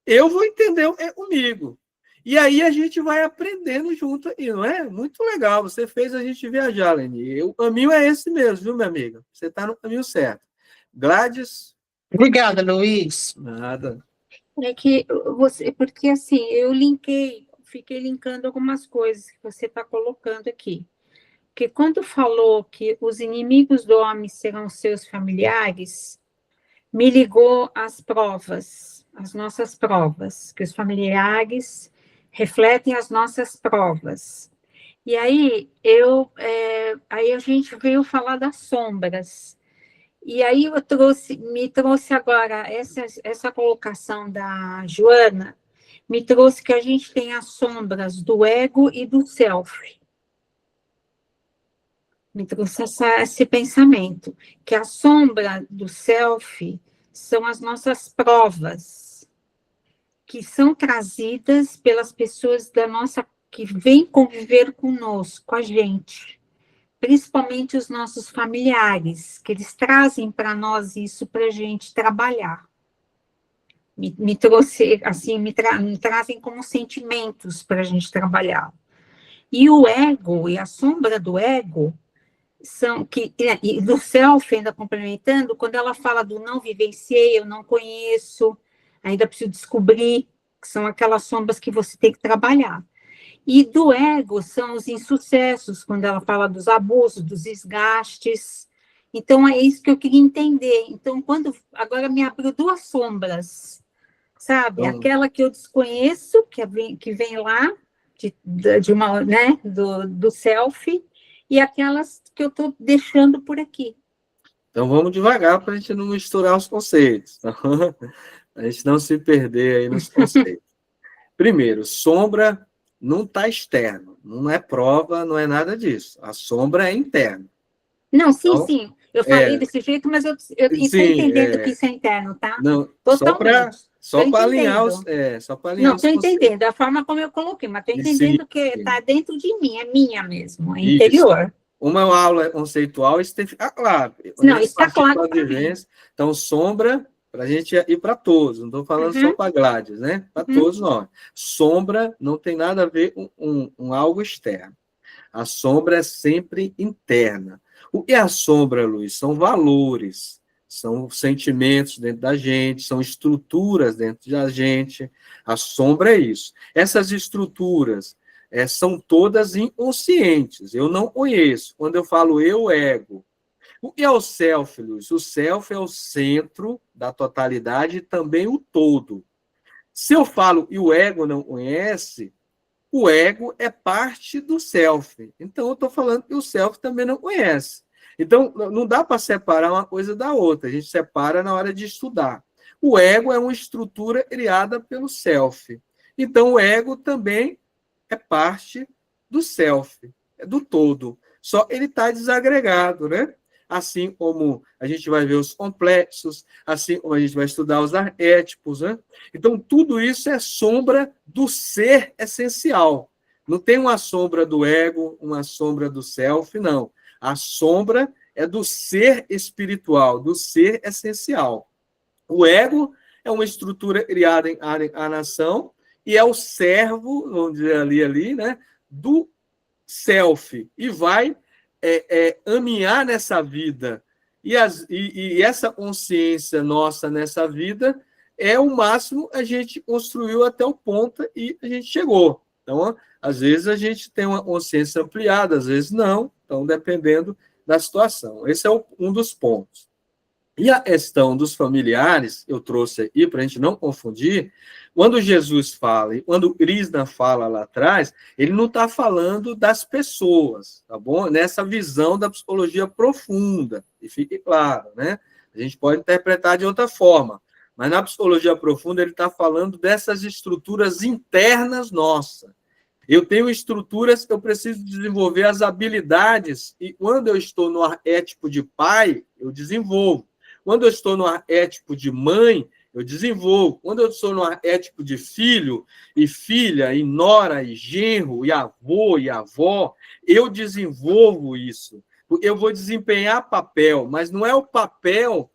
Eu vou entender, é comigo. E aí a gente vai aprendendo junto aí, não é? Muito legal, você fez a gente viajar, Leni. O caminho é esse mesmo, viu, minha amiga? Você está no caminho certo. Gladys? Obrigada, Luiz. Nada. É que porque assim, fiquei linkando algumas coisas que você está colocando aqui. Porque quando falou que os inimigos do homem serão seus familiares, me ligou às provas, as nossas provas, que os familiares refletem as nossas provas. E aí aí a gente veio falar das sombras. E aí me trouxe agora essa colocação da Joana, me trouxe que a gente tem as sombras do ego e do self. Me trouxe esse pensamento, que a sombra do self são as nossas provas, que são trazidas pelas pessoas que vêm conviver conosco, com a gente, principalmente os nossos familiares, que eles trazem para nós isso para a gente trabalhar. me trouxe, assim, me trazem como sentimentos para a gente trabalhar. E o ego, e a sombra do ego, são que, e do self, ainda complementando, quando ela fala do não vivenciei, eu não conheço, ainda preciso descobrir, que são aquelas sombras que você tem que trabalhar. E do ego são os insucessos, quando ela fala dos abusos, dos desgastes. Então, é isso que eu queria entender. Então, agora me abriu duas sombras, sabe? Aquela que eu desconheço, que vem lá, de uma, né, do self, e aquelas que eu estou deixando por aqui. Então, vamos devagar para a gente não misturar os conceitos. A gente não se perder aí nos conceitos. Primeiro, sombra não está externo, não é prova, não é nada disso. A sombra é interna. Não, então, sim. Eu falei desse jeito, mas eu estou entendendo que isso é interno, tá? Não, totalmente. Só para alinhar os... só para alinhar não, estou entendendo, a forma como eu coloquei, mas estou entendendo que está dentro de mim, é minha mesmo, é interior. Uma aula conceitual, isso tem que ficar claro. Não, isso está claro para mim. Então, sombra, para a gente ir para todos, não estou falando só para Gladys, né? Para todos nós. Sombra não tem nada a ver com algo externo. A sombra é sempre interna. O que é a sombra, Luiz? São valores, são sentimentos dentro da gente, são estruturas dentro da gente. A sombra é isso. Essas estruturas são todas inconscientes. Eu não conheço. Quando eu falo eu, ego. O que é o self, Luiz? O self é o centro da totalidade e também o todo. Se eu falo e o ego não conhece, o ego é parte do self. Então, eu estou falando que o self também não conhece. Então, não dá para separar uma coisa da outra. A gente separa na hora de estudar. O ego é uma estrutura criada pelo self. Então, o ego também é parte do self, é do todo. Só ele está desagregado, né? Assim como a gente vai ver os complexos, assim como a gente vai estudar os arquétipos, né? Então, tudo isso é sombra do ser essencial. Não tem uma sombra do ego, uma sombra do self, não. A sombra é do ser espiritual, do ser essencial. O ego é uma estrutura criada em encarnação e é o servo, vamos dizer ali, né, do self. E vai caminhar nessa vida. E essa consciência nossa nessa vida é o máximo a gente construiu até o ponto e a gente chegou. Então, às vezes a gente tem uma consciência ampliada, às vezes não. Então, dependendo da situação. Esse é um dos pontos. E a questão dos familiares, eu trouxe aí para a gente não confundir, quando Jesus fala, e quando Krishna fala lá atrás, ele não está falando das pessoas, tá bom? Nessa visão da psicologia profunda, e fique claro, né? A gente pode interpretar de outra forma, mas na psicologia profunda ele está falando dessas estruturas internas nossas. Eu tenho estruturas que eu preciso desenvolver as habilidades, e quando eu estou no arquétipo de pai, eu desenvolvo. Quando eu estou no arquétipo de mãe, eu desenvolvo. Quando eu estou no arquétipo de filho, e filha, e nora, e genro, e avô, e avó, eu desenvolvo isso. Eu vou desempenhar papel, mas não é o papel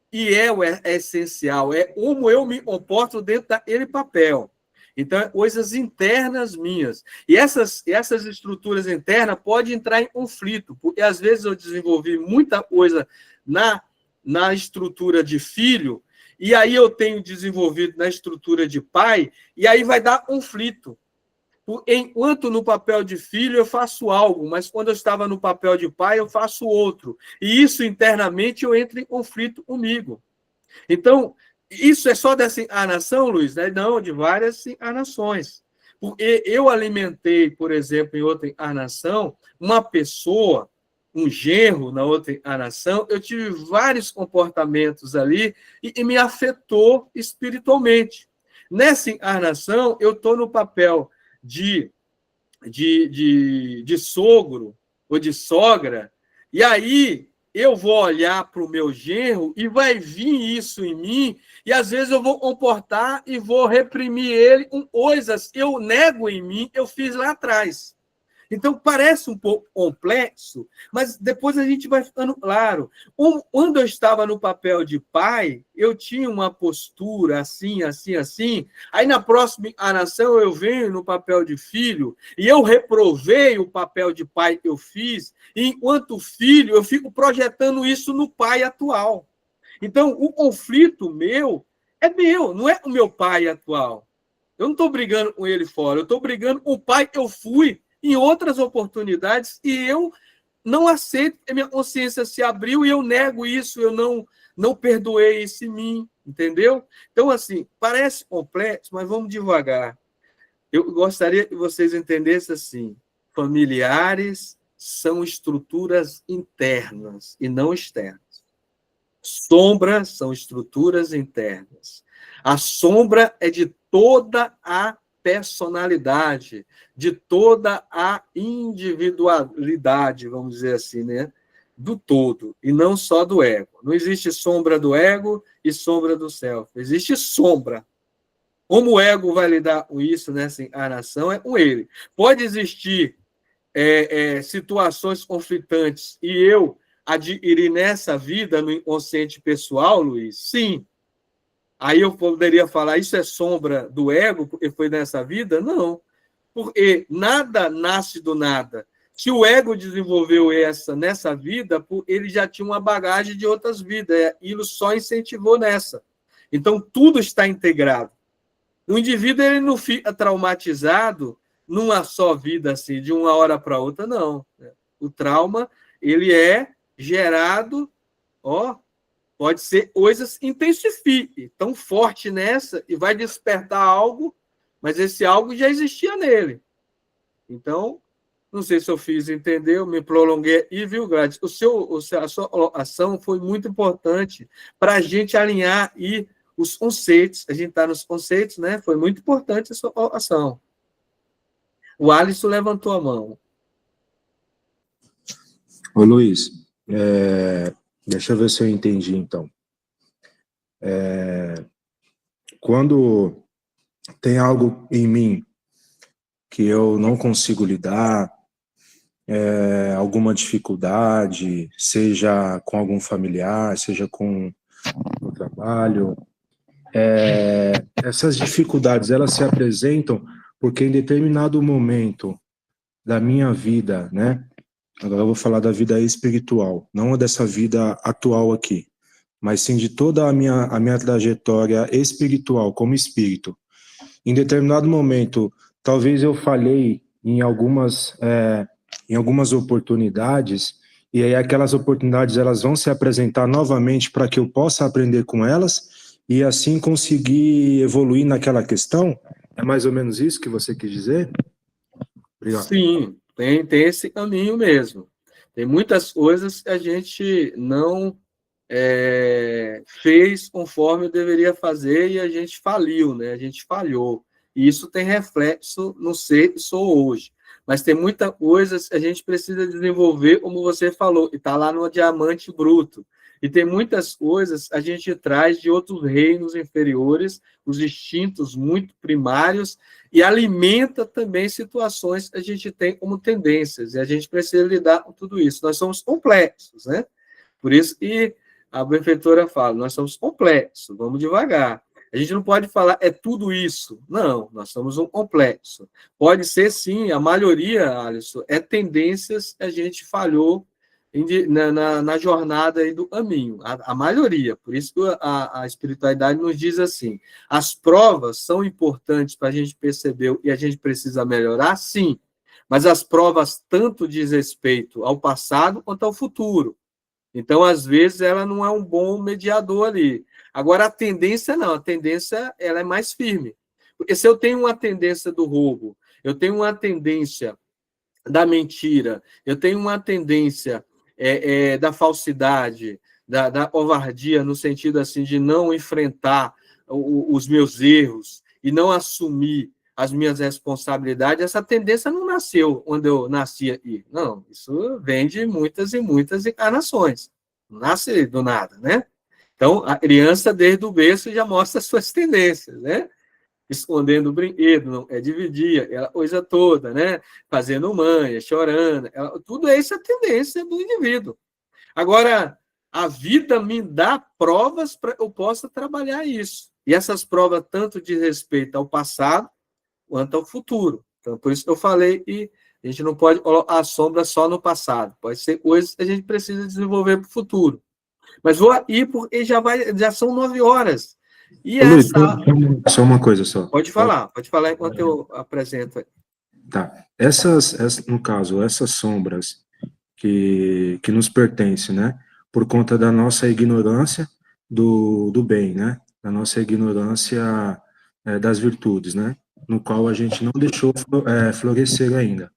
que é o essencial, é como eu me comporto dentro daquele papel. Então, coisas internas minhas. E essas estruturas internas podem entrar em conflito, porque às vezes eu desenvolvi muita coisa na estrutura de filho, e aí eu tenho desenvolvido na estrutura de pai, e aí vai dar conflito. Enquanto no papel de filho eu faço algo, mas quando eu estava no papel de pai eu faço outro. E isso internamente eu entro em conflito comigo. Então, isso é só dessa encarnação, Luiz? Né? Não, de várias encarnações. Porque eu alimentei, por exemplo, em outra encarnação, uma pessoa, um genro na outra encarnação, eu tive vários comportamentos ali e me afetou espiritualmente. Nessa encarnação, eu estou no papel de sogro ou de sogra, e aí eu vou olhar para o meu genro e vai vir isso em mim, e às vezes eu vou comportar e vou reprimir ele com coisas que eu nego em mim, eu fiz lá atrás. Então, parece um pouco complexo, mas depois a gente vai ficando claro. Quando eu estava no papel de pai, eu tinha uma postura assim, assim, assim. Aí, na próxima encarnação, eu venho no papel de filho e eu reprovei o papel de pai que eu fiz. E, enquanto filho, eu fico projetando isso no pai atual. Então, o conflito meu é meu, não é o meu pai atual. Eu não estou brigando com ele fora, eu estou brigando com o pai que eu fui em outras oportunidades e eu não aceito que a minha consciência se abriu e eu nego isso, eu não perdoei isso em mim, entendeu? Então, assim, parece complexo, mas vamos devagar. Eu gostaria que vocês entendessem assim, familiares são estruturas internas e não externas. Sombras são estruturas internas. A sombra é de toda a personalidade, de toda a individualidade, vamos dizer assim, né? Do todo, e não só do ego. Não existe sombra do ego e sombra do self. Existe sombra. Como o ego vai lidar com isso nessa encarnação é com ele. Pode existir situações conflitantes e eu adquirir nessa vida, no inconsciente pessoal, Luiz? Sim. Aí eu poderia falar, isso é sombra do ego, porque foi nessa vida? Não. Porque nada nasce do nada. Se o ego desenvolveu nessa vida, ele já tinha uma bagagem de outras vidas. Aquilo só incentivou nessa. Então, tudo está integrado. O indivíduo ele não fica traumatizado numa só vida, assim, de uma hora para outra, não. O trauma, ele é gerado, pode ser coisas intensifique, tão forte nessa, e vai despertar algo, mas esse algo já existia nele. Então, não sei se eu fiz entender, eu me prolonguei e viu, Gladys, a sua ação foi muito importante para a gente alinhar e os conceitos, a gente está nos conceitos, né? Foi muito importante a sua ação. O Alisson levantou a mão. Ô, Luiz, deixa eu ver se eu entendi, então. Quando tem algo em mim que eu não consigo lidar, alguma dificuldade, seja com algum familiar, seja com o trabalho, essas dificuldades, elas se apresentam porque em determinado momento da minha vida, né? Agora eu vou falar da vida espiritual, não dessa vida atual aqui, mas sim de toda a minha trajetória espiritual, como espírito. Em determinado momento, talvez eu falhei em algumas oportunidades, e aí aquelas oportunidades elas vão se apresentar novamente para que eu possa aprender com elas, e assim conseguir evoluir naquela questão. É mais ou menos isso que você quis dizer? Obrigado. Sim, tem esse caminho mesmo. Tem muitas coisas que a gente não fez conforme deveria fazer e a gente faliu, né? A gente falhou. E isso tem reflexo no ser que sou hoje. Mas tem muita coisa que a gente precisa desenvolver, como você falou, e está lá no diamante bruto. E tem muitas coisas que a gente traz de outros reinos inferiores, os instintos muito primários, e alimenta também situações que a gente tem como tendências, e a gente precisa lidar com tudo isso. Nós somos complexos, né? Por isso que a benfeitora fala, nós somos complexos, vamos devagar. A gente não pode falar, é tudo isso. Não, nós somos um complexo. Pode ser, sim, a maioria, Alisson, tendências que a gente falhou na jornada aí do caminho, a maioria. Por isso que a espiritualidade nos diz assim, as provas são importantes para a gente perceber e a gente precisa melhorar, sim, mas as provas tanto diz respeito ao passado quanto ao futuro. Então, às vezes, ela não é um bom mediador ali. Agora, a tendência não, a tendência ela é mais firme. Porque se eu tenho uma tendência do roubo, eu tenho uma tendência da mentira, eu tenho uma tendência da falsidade, da covardia, no sentido assim de não enfrentar os meus erros e não assumir as minhas responsabilidades, essa tendência não nasceu quando eu nasci aqui. Não, isso vem de muitas e muitas encarnações. Não nasce do nada, né? Então, a criança, desde o berço, já mostra as suas tendências, né? escondendo o brinquedo, não, dividir aquela coisa toda, né? Fazendo manha, chorando, tudo isso é tendência do indivíduo. Agora, a vida me dá provas para eu possa trabalhar isso. E essas provas tanto diz respeito ao passado quanto ao futuro. Então, por isso que eu falei, e a gente não pode colocar a sombra só no passado. Pode ser coisas que a gente precisa desenvolver para o futuro. Mas vou ir porque já são 9 horas. E Luiz, essa... só uma coisa só. Pode falar enquanto eu apresento. Tá. No caso, essas sombras que nos pertencem, né? Por conta da nossa ignorância do bem, né? Da nossa ignorância das virtudes, né? No qual a gente não deixou florescer ainda.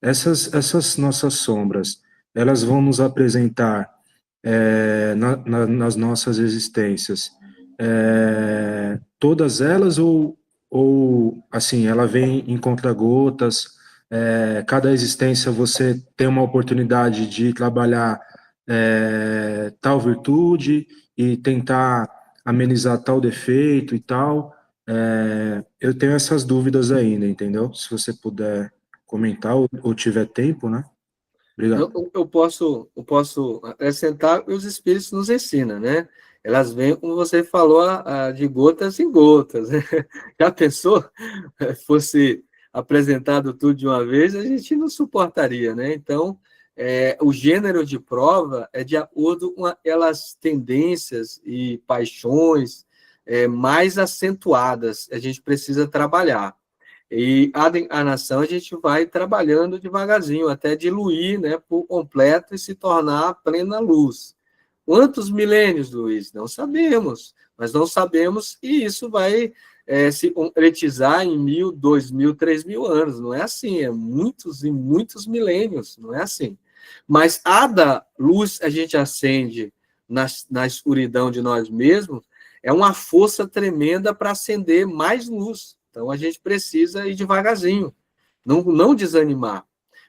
Essas nossas sombras, elas vão nos apresentar nas nossas existências, todas elas ou assim, ela vem em conta-gotas, cada existência você tem uma oportunidade de trabalhar tal virtude e tentar amenizar tal defeito e tal. Eu tenho essas dúvidas ainda, entendeu? Se você puder comentar ou tiver tempo, né? Obrigado. Eu posso acrescentar que os espíritos nos ensinam, né? Elas vêm, como você falou, de gotas em gotas. Né? Já pensou? Fosse apresentado tudo de uma vez, a gente não suportaria, né? Então, o gênero de prova é de acordo com aquelas tendências e paixões mais acentuadas. A gente precisa trabalhar. E a encarnação a gente vai trabalhando devagarzinho, até diluir, né, por completo e se tornar a plena luz. Quantos milênios, Luiz? Não sabemos, mas não sabemos e isso vai se concretizar em 1.000, 2.000, 3.000 anos. Não é assim, é muitos e muitos milênios, não é assim. Mas a da luz a gente acende na escuridão de nós mesmos, é uma força tremenda para acender mais luz. Então, a gente precisa ir devagarzinho, não desanimar.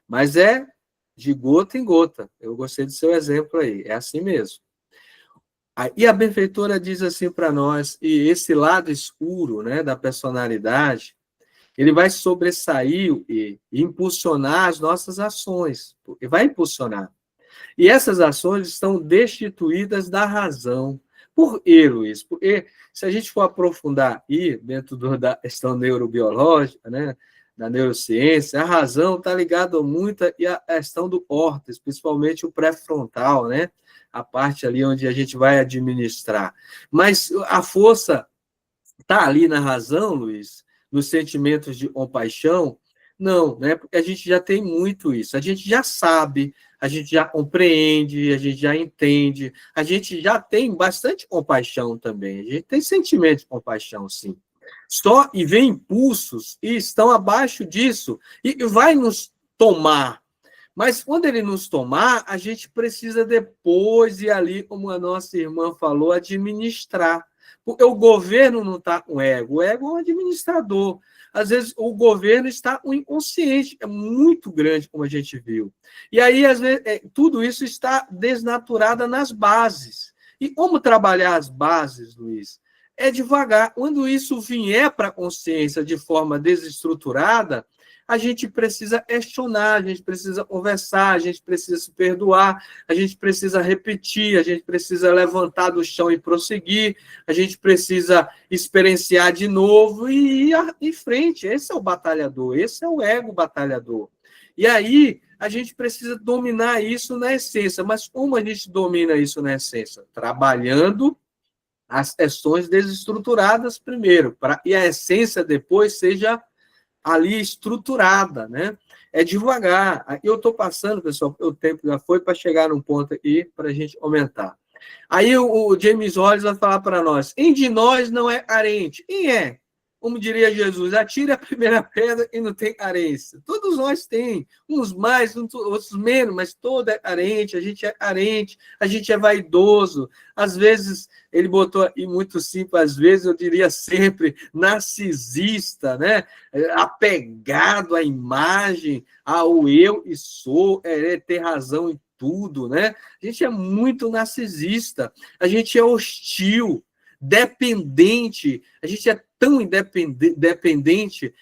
Mas é de gota em gota. Eu gostei do seu exemplo aí, é assim mesmo. E a benfeitora diz assim para nós, e esse lado escuro, né, da personalidade, ele vai sobressair e impulsionar as nossas ações, porque vai impulsionar. E essas ações estão destituídas da razão. Por quê, Luiz? Porque se a gente for aprofundar aí, dentro da questão neurobiológica, né, da neurociência, a razão está ligada muito à questão do córtex, principalmente o pré-frontal, né, a parte ali onde a gente vai administrar. Mas a força está ali na razão, Luiz, nos sentimentos de compaixão? Não, né? Porque a gente já tem muito isso, a gente já sabe, a gente já compreende, a gente já entende, a gente já tem bastante compaixão também, a gente tem sentimento de compaixão, sim. Só e vem impulsos e estão abaixo disso e vai nos tomar. Mas quando ele nos tomar, a gente precisa depois ir ali, como a nossa irmã falou, administrar. Porque o governo não está com ego, o ego é um administrador. Às vezes, o governo está um inconsciente, é muito grande, como a gente viu. E aí, às vezes, tudo isso está desnaturado nas bases. E como trabalhar as bases, Luiz? É devagar. Quando isso vier para a consciência de forma desestruturada, a gente precisa questionar, a gente precisa conversar, a gente precisa se perdoar, a gente precisa repetir, a gente precisa levantar do chão e prosseguir, a gente precisa experienciar de novo e ir em frente. Esse é o batalhador, esse é o ego batalhador. E aí, a gente precisa dominar isso na essência. Mas como a gente domina isso na essência? Trabalhando as questões desestruturadas primeiro, e a essência depois seja ali estruturada, né? É devagar. Eu estou passando, pessoal, o tempo já foi para chegar num ponto aqui para a gente aumentar. Aí o James Hollis vai falar para nós, quem de nós não é carente? Quem é? Como diria Jesus, atire a primeira pedra e não tem carência. Todos nós tem, uns mais, outros menos, mas todo é carente, a gente é vaidoso. Às vezes, ele botou aí muito simples, às vezes eu diria sempre narcisista, né? Apegado à imagem, ao eu e sou, ter razão em tudo, né? A gente é muito narcisista, a gente é hostil, dependente, a gente é tão dependente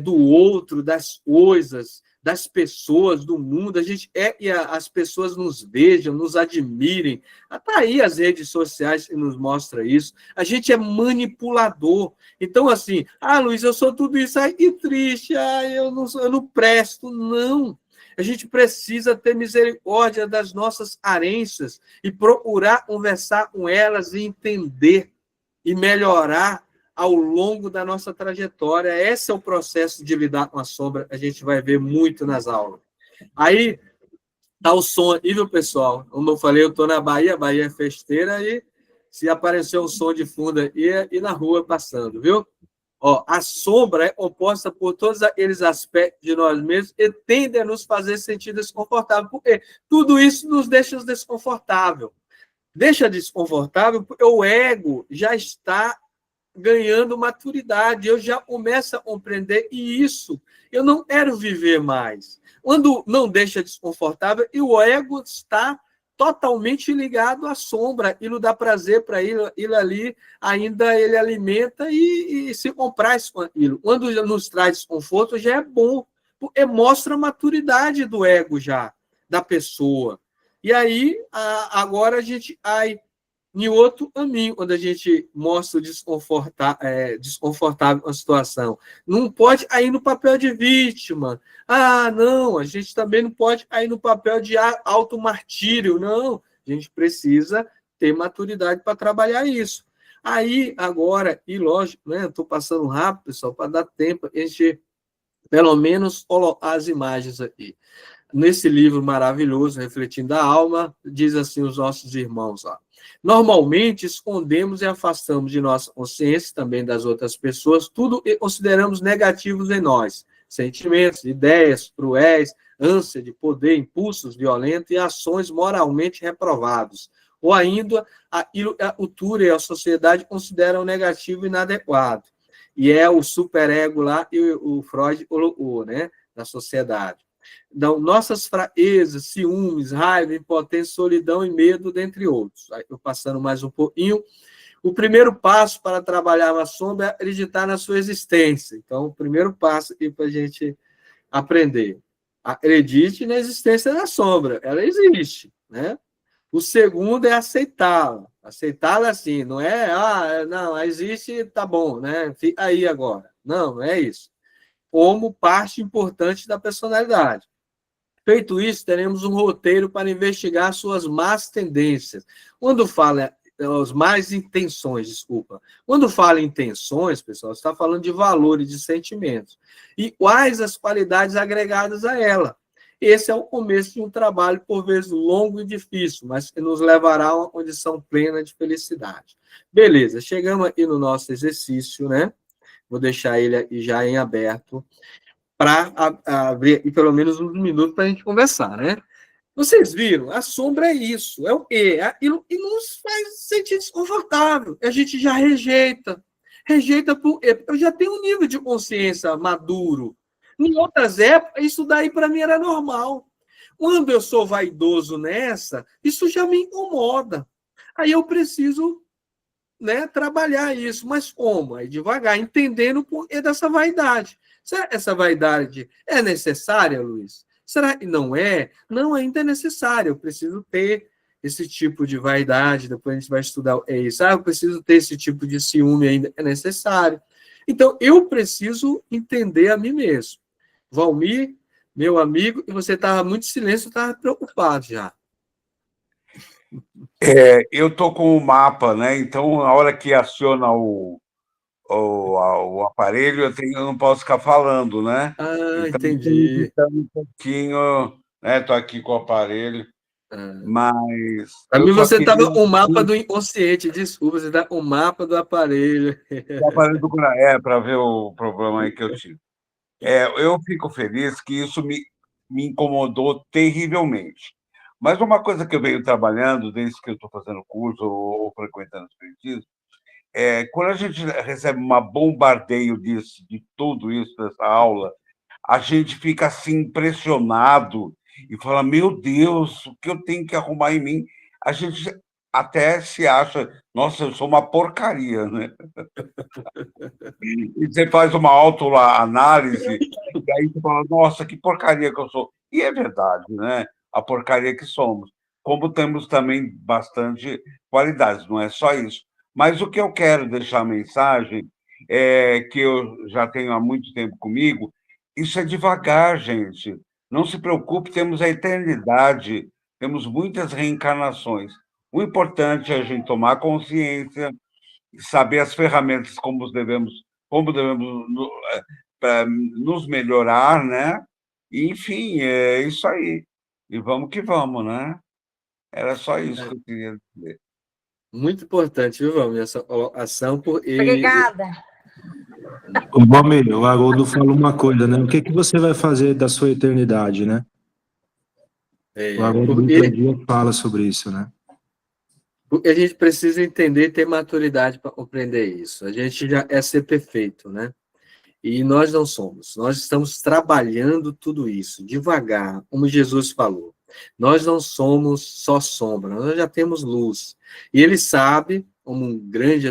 do outro, das coisas, das pessoas, do mundo, a gente e as pessoas nos vejam, nos admirem. Está aí as redes sociais que nos mostram isso. A gente é manipulador. Então, assim, Luiz, eu sou tudo isso, que triste, eu não presto. Não. A gente precisa ter misericórdia das nossas carências e procurar conversar com elas e entender e melhorar ao longo da nossa trajetória. Esse é o processo de lidar com a sombra, a gente vai ver muito nas aulas. Aí, tá o som aí, viu, pessoal? Como eu falei, eu estou na Bahia, a Bahia é festeira, e se aparecer um som de fundo aí, e na rua passando, viu? A sombra é composta por todos aqueles aspectos de nós mesmos e tende a nos fazer sentir desconfortável, porque tudo isso nos deixa desconfortável. Deixa desconfortável porque o ego já está ganhando maturidade, eu já começo a compreender, e isso eu não quero viver mais. Quando não deixa desconfortável, e o ego está totalmente ligado à sombra, aquilo dá prazer para ele ali, ainda ele alimenta e se compraz com aquilo. Quando nos traz desconforto, já é bom, porque mostra a maturidade do ego já, da pessoa. E aí, agora a gente em outro caminho, quando a gente mostra o desconfortável com a situação. Não pode ir no papel de vítima. Não, a gente também não pode ir no papel de automartírio. Não, a gente precisa ter maturidade para trabalhar isso. Aí, agora, e lógico, né, estou passando rápido, pessoal, para dar tempo, a gente, pelo menos, colocar as imagens aqui. Nesse livro maravilhoso, Refletindo a Alma, diz assim os nossos irmãos lá. Normalmente, escondemos e afastamos de nossa consciência, também das outras pessoas, tudo que consideramos negativos em nós. Sentimentos, ideias cruéis, ânsia de poder, impulsos violentos e ações moralmente reprovados. Ou ainda, aquilo que a cultura e a sociedade consideram negativo e inadequado. E é o superego lá, e o Freud colocou, né, da sociedade. Então, nossas fraquezas, ciúmes, raiva, impotência, solidão e medo, dentre outros. Aí, eu passando mais um pouquinho. O primeiro passo para trabalhar a sombra é acreditar na sua existência. Então, o primeiro passo aqui para a gente aprender. Acredite na existência da sombra. Ela existe, né? O segundo é aceitá-la. Aceitá-la assim, não é, não, existe, tá bom, né? Fica aí agora. Não é isso. Como parte importante da personalidade. Feito isso, teremos um roteiro para investigar suas más tendências. Quando fala as más intenções, desculpa. Quando fala em intenções, pessoal, está falando de valores, de sentimentos. E quais as qualidades agregadas a ela. Esse é o começo de um trabalho, por vezes, longo e difícil, mas que nos levará a uma condição plena de felicidade. Beleza, chegamos aqui no nosso exercício, né? Vou deixar ele aqui já em aberto para abrir pelo menos uns minutos para a gente conversar, né? Vocês viram? A sombra é isso, é o quê? É aquilo que nos faz sentir desconfortável. A gente já rejeita. Rejeita por quê? Eu já tenho um nível de consciência maduro. Em outras épocas, isso daí para mim era normal. Quando eu sou vaidoso nessa, isso já me incomoda. Aí eu preciso, né, trabalhar isso, mas como? Aí devagar, entendendo o porquê dessa vaidade. Será que essa vaidade é necessária, Luiz? Será que não é? Não, ainda é necessário. Eu preciso ter esse tipo de vaidade, depois a gente vai estudar isso. Eu preciso ter esse tipo de ciúme, ainda é necessário. Então, eu preciso entender a mim mesmo. Valmir, meu amigo, e você estava muito em silêncio, estava preocupado já. Eu estou com o mapa, né? Então, na hora que aciona o aparelho, eu não posso ficar falando, né? Então, Entendi. Um pouquinho, né? Estou aqui com o aparelho, mas... Para mim, você estava com o mapa do inconsciente, desculpa, você está com o mapa do aparelho. O aparelho do para ver o problema aí que eu tive. Eu fico feliz que isso me incomodou terrivelmente. Mas uma coisa que eu venho trabalhando, desde que eu estou fazendo curso ou frequentando o espiritismo, quando a gente recebe um bombardeio disso, de tudo isso, dessa aula, a gente fica assim impressionado e fala, meu Deus, o que eu tenho que arrumar em mim? A gente até se acha, nossa, eu sou uma porcaria, né? E você faz uma autoanálise, e aí você fala, nossa, que porcaria que eu sou. E é verdade, né? A porcaria que somos. Como temos também bastante qualidades, não é só isso. Mas o que eu quero deixar a mensagem é que eu já tenho há muito tempo comigo, isso é devagar, gente. Não se preocupe, temos a eternidade, temos muitas reencarnações. O importante é a gente tomar consciência, saber as ferramentas como devemos nos melhorar, né? E, enfim, é isso aí. E vamos que vamos, né? Era só isso que eu queria dizer. Muito importante, viu, Valmir, essa ação. Obrigada. Ô, Valmir, o Haroldo falou uma coisa, né? O que você vai fazer da sua eternidade, né? O Haroldo do outro dia fala sobre isso, né? Porque a gente precisa entender e ter maturidade para compreender isso. A gente já é ser perfeito, né? E nós não somos. Nós estamos trabalhando tudo isso, devagar, como Jesus falou. Nós não somos só sombra, nós já temos luz. E ele sabe, como um grande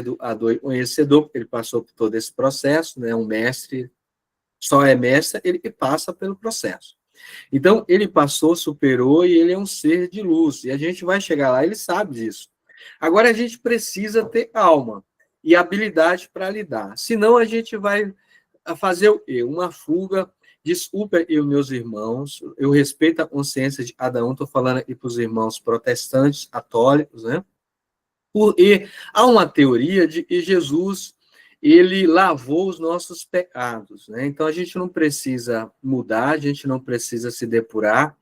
conhecedor, porque ele passou por todo esse processo, né? Um mestre, só é mestre ele que passa pelo processo. Então, ele passou, superou, e ele é um ser de luz. E a gente vai chegar lá, ele sabe disso. Agora, a gente precisa ter alma e habilidade para lidar. Senão, a gente vai fazer o quê? Uma fuga. Desculpa eu, meus irmãos, eu respeito a consciência de cada um, estou falando aqui para os irmãos protestantes, católicos, né? Porque há uma teoria de que Jesus, ele lavou os nossos pecados, né? Então, a gente não precisa mudar, a gente não precisa se depurar,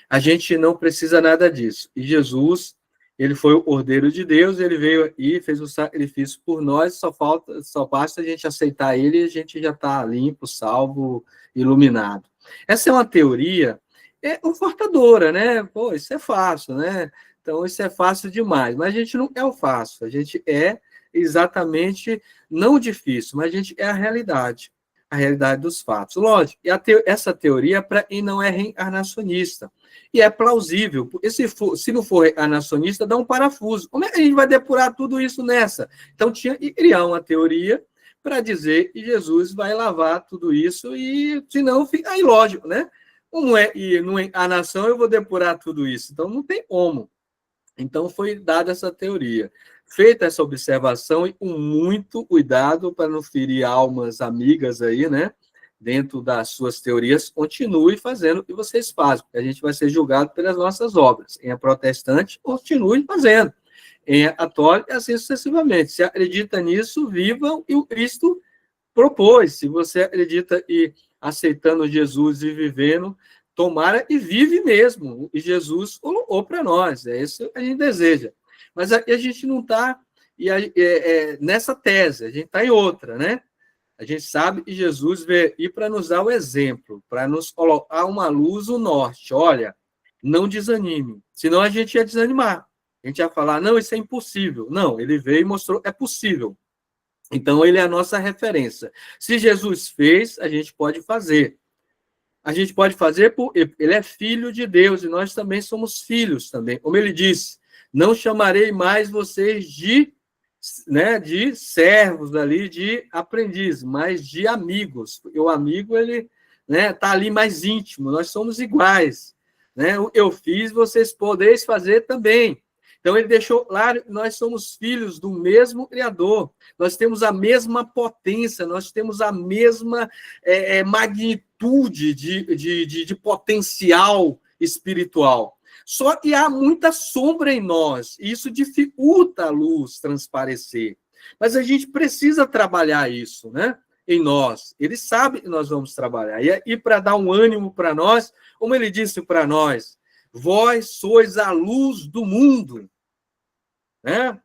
a gente não precisa nada disso. E Jesus, ele foi o Cordeiro de Deus, ele veio aqui, fez o sacrifício por nós, só basta a gente aceitar ele e a gente já está limpo, salvo, iluminado. Essa é uma teoria confortadora, né? Pô, isso é fácil, né? Então, isso é fácil demais, mas a gente não é o fácil, a gente é exatamente, não difícil, mas a gente é a realidade dos fatos. Lógico, e essa teoria é para quem não é reencarnacionista, e é plausível, porque se não for reencarnacionista, dá um parafuso. Como é que a gente vai depurar tudo isso nessa? Então, tinha que criar uma teoria para dizer que Jesus vai lavar tudo isso, e senão fica ilógico, né? Como é, e numa encarnação eu vou depurar tudo isso? Então, não tem como. Então, foi dada essa teoria. Feita essa observação, e com muito cuidado para não ferir almas amigas aí, né? Dentro das suas teorias, continue fazendo o que vocês fazem, porque a gente vai ser julgado pelas nossas obras. Quem é protestante, continue fazendo. Quem é católico, assim sucessivamente. Se acredita nisso, vivam e o Cristo propôs. Se você acredita e aceitando Jesus e vivendo, tomara e vive mesmo. E Jesus colocou para nós. É isso que a gente deseja. Mas aqui a gente não está nessa tese, a gente está em outra, né? A gente sabe que Jesus veio aí para nos dar o exemplo, para nos colocar uma luz, o norte. Olha, não desanime, senão a gente ia desanimar. A gente ia falar, não, isso é impossível. Não, ele veio e mostrou, é possível. Então, ele é a nossa referência. Se Jesus fez, a gente pode fazer. A gente pode fazer porque ele é filho de Deus, e nós também somos filhos também. Como ele disse, não chamarei mais vocês de servos ali, de aprendizes, mas de amigos. Porque o amigo, ele tá ali mais íntimo, nós somos iguais. Né? Eu fiz, vocês podeis fazer também. Então, ele deixou claro que nós somos filhos do mesmo Criador, nós temos a mesma potência, nós temos a mesma magnitude de potencial espiritual. Só que há muita sombra em nós, e isso dificulta a luz transparecer. Mas a gente precisa trabalhar isso, né? Em nós. Ele sabe que nós vamos trabalhar. E para dar um ânimo para nós, como ele disse para nós, vós sois a luz do mundo, né?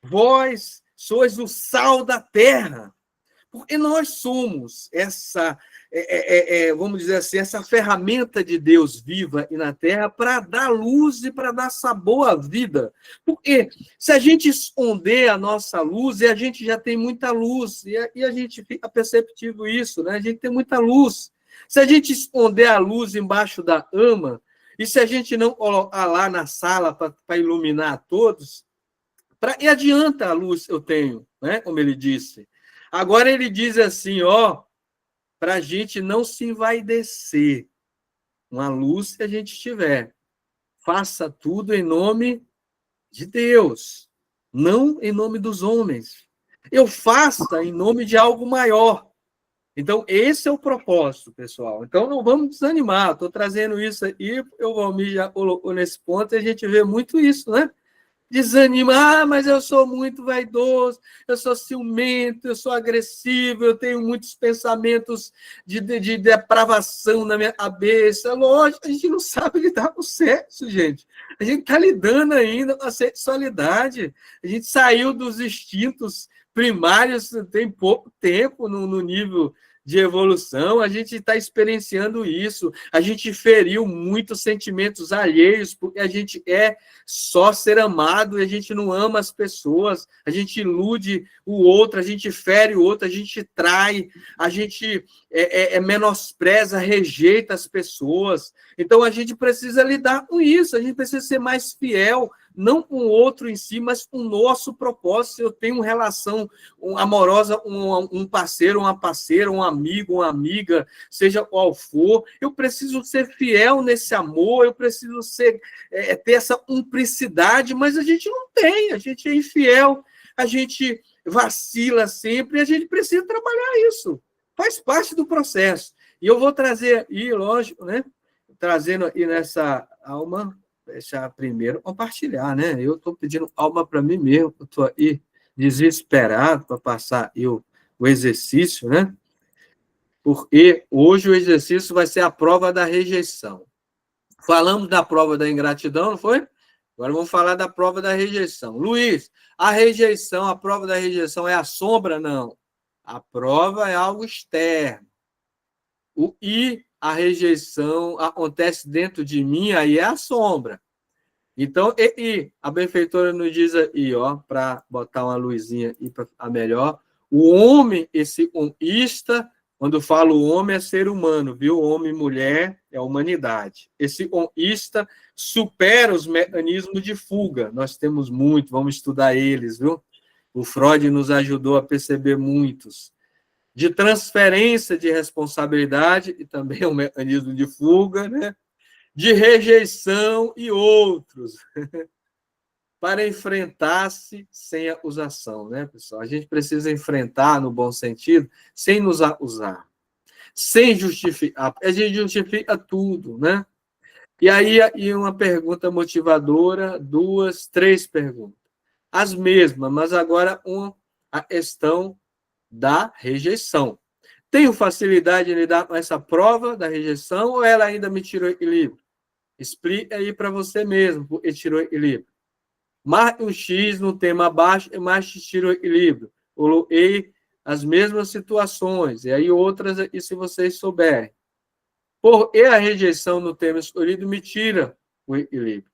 Vós sois o sal da terra. Porque nós somos essa, vamos dizer assim, essa ferramenta de Deus viva e na Terra para dar luz e para dar sabor à vida. Porque se a gente esconder a nossa luz, e a gente já tem muita luz, e a gente fica perceptível isso, né? A gente tem muita luz. Se a gente esconder a luz embaixo da ama, e se a gente não colocar lá na sala para iluminar todos, E adianta a luz eu tenho, né? Como ele disse. Agora ele diz assim, ó, para a gente não se envaidecer, uma luz que a gente tiver. Faça tudo em nome de Deus, não em nome dos homens. Eu faça em nome de algo maior. Então, esse é o propósito, pessoal. Então, não vamos desanimar. Estou trazendo isso aí, o Valmir já colocou nesse ponto, e a gente vê muito isso, né? Desanima, mas eu sou muito vaidoso, eu sou ciumento, eu sou agressivo, eu tenho muitos pensamentos de depravação na minha cabeça. Lógico, a gente não sabe lidar com o sexo, gente. A gente está lidando ainda com a sexualidade. A gente saiu dos instintos primários tem pouco tempo no nível de evolução, a gente está experienciando isso, a gente feriu muitos sentimentos alheios, porque a gente é só ser amado e a gente não ama as pessoas, a gente ilude o outro, a gente fere o outro, a gente trai, a gente menospreza, rejeita as pessoas. Então, a gente precisa lidar com isso, a gente precisa ser mais fiel, não com o outro em si, mas com o nosso propósito. Se eu tenho uma relação amorosa, um parceiro, uma parceira, um amigo, uma amiga, seja qual for, eu preciso ser fiel nesse amor, eu preciso ter essa cumplicidade, mas a gente não tem, a gente é infiel, a gente vacila sempre, e a gente precisa trabalhar isso. Faz parte do processo. E eu vou trazer aí, lógico, né? Trazendo aí nessa alma, deixar primeiro compartilhar, né? Eu estou pedindo alma para mim mesmo, eu estou aí desesperado para passar aí o exercício, né? Porque hoje o exercício vai ser a prova da rejeição. Falamos da prova da ingratidão, não foi? Agora vamos falar da prova da rejeição. Luiz, a rejeição, a prova da rejeição é a sombra? Não. A prova é algo externo. E a rejeição acontece dentro de mim, aí é a sombra. Então, a benfeitora nos diz aí, ó, para botar uma luzinha aí para ficar melhor, o homem, esse onista, quando falo homem é ser humano, viu? Homem e mulher é a humanidade. Esse onista supera os mecanismos de fuga. Nós temos muito, vamos estudar eles, viu? O Freud nos ajudou a perceber muitos. De transferência de responsabilidade, e também um mecanismo de fuga, né? De rejeição e outros, para enfrentar-se sem acusação, né, pessoal? A gente precisa enfrentar, no bom sentido, sem nos acusar, sem justificar. A gente justifica tudo, né? E aí uma pergunta motivadora, 2, 3 perguntas. As mesmas, mas agora a questão da rejeição. Tenho facilidade em lidar com essa prova da rejeição ou ela ainda me tirou equilíbrio? Explique aí para você mesmo, porque tirou equilíbrio. Marque um X no tema abaixo e mais te tirou equilíbrio. Coloquei as mesmas situações, e aí outras aqui, se vocês souberem. Porque a rejeição no tema escolhido me tira o equilíbrio.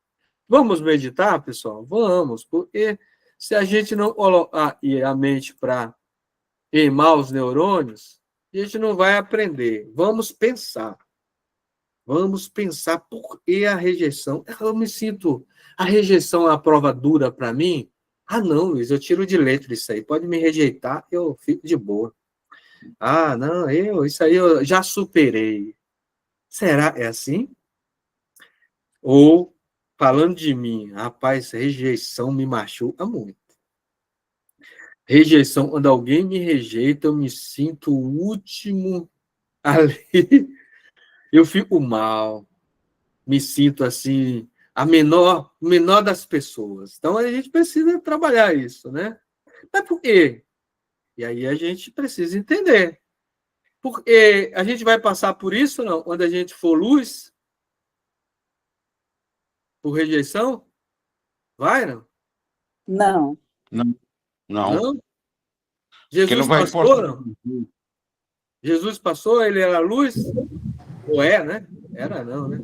Vamos meditar, pessoal? Vamos, porque se a gente não colocar a mente para queimar os neurônios, a gente não vai aprender. Vamos pensar. Vamos pensar por que a rejeição. Eu me sinto... A rejeição é uma prova dura para mim? Ah, não, Luiz, eu tiro de letra isso aí. Pode me rejeitar, eu fico de boa. Ah, não, isso aí eu já superei. Será é assim? Ou, falando de mim, rapaz, rejeição me machuca muito. Rejeição, quando alguém me rejeita, eu me sinto o último ali. Eu fico mal, me sinto assim, a menor das pessoas. Então, a gente precisa trabalhar isso, né? Mas por quê? E aí a gente precisa entender. Porque a gente vai passar por isso, não? Quando a gente for luz? Por rejeição? Vai, não? Não. Não? Jesus passou, não? Jesus passou, ele era luz? Ou é, né? Era não, né?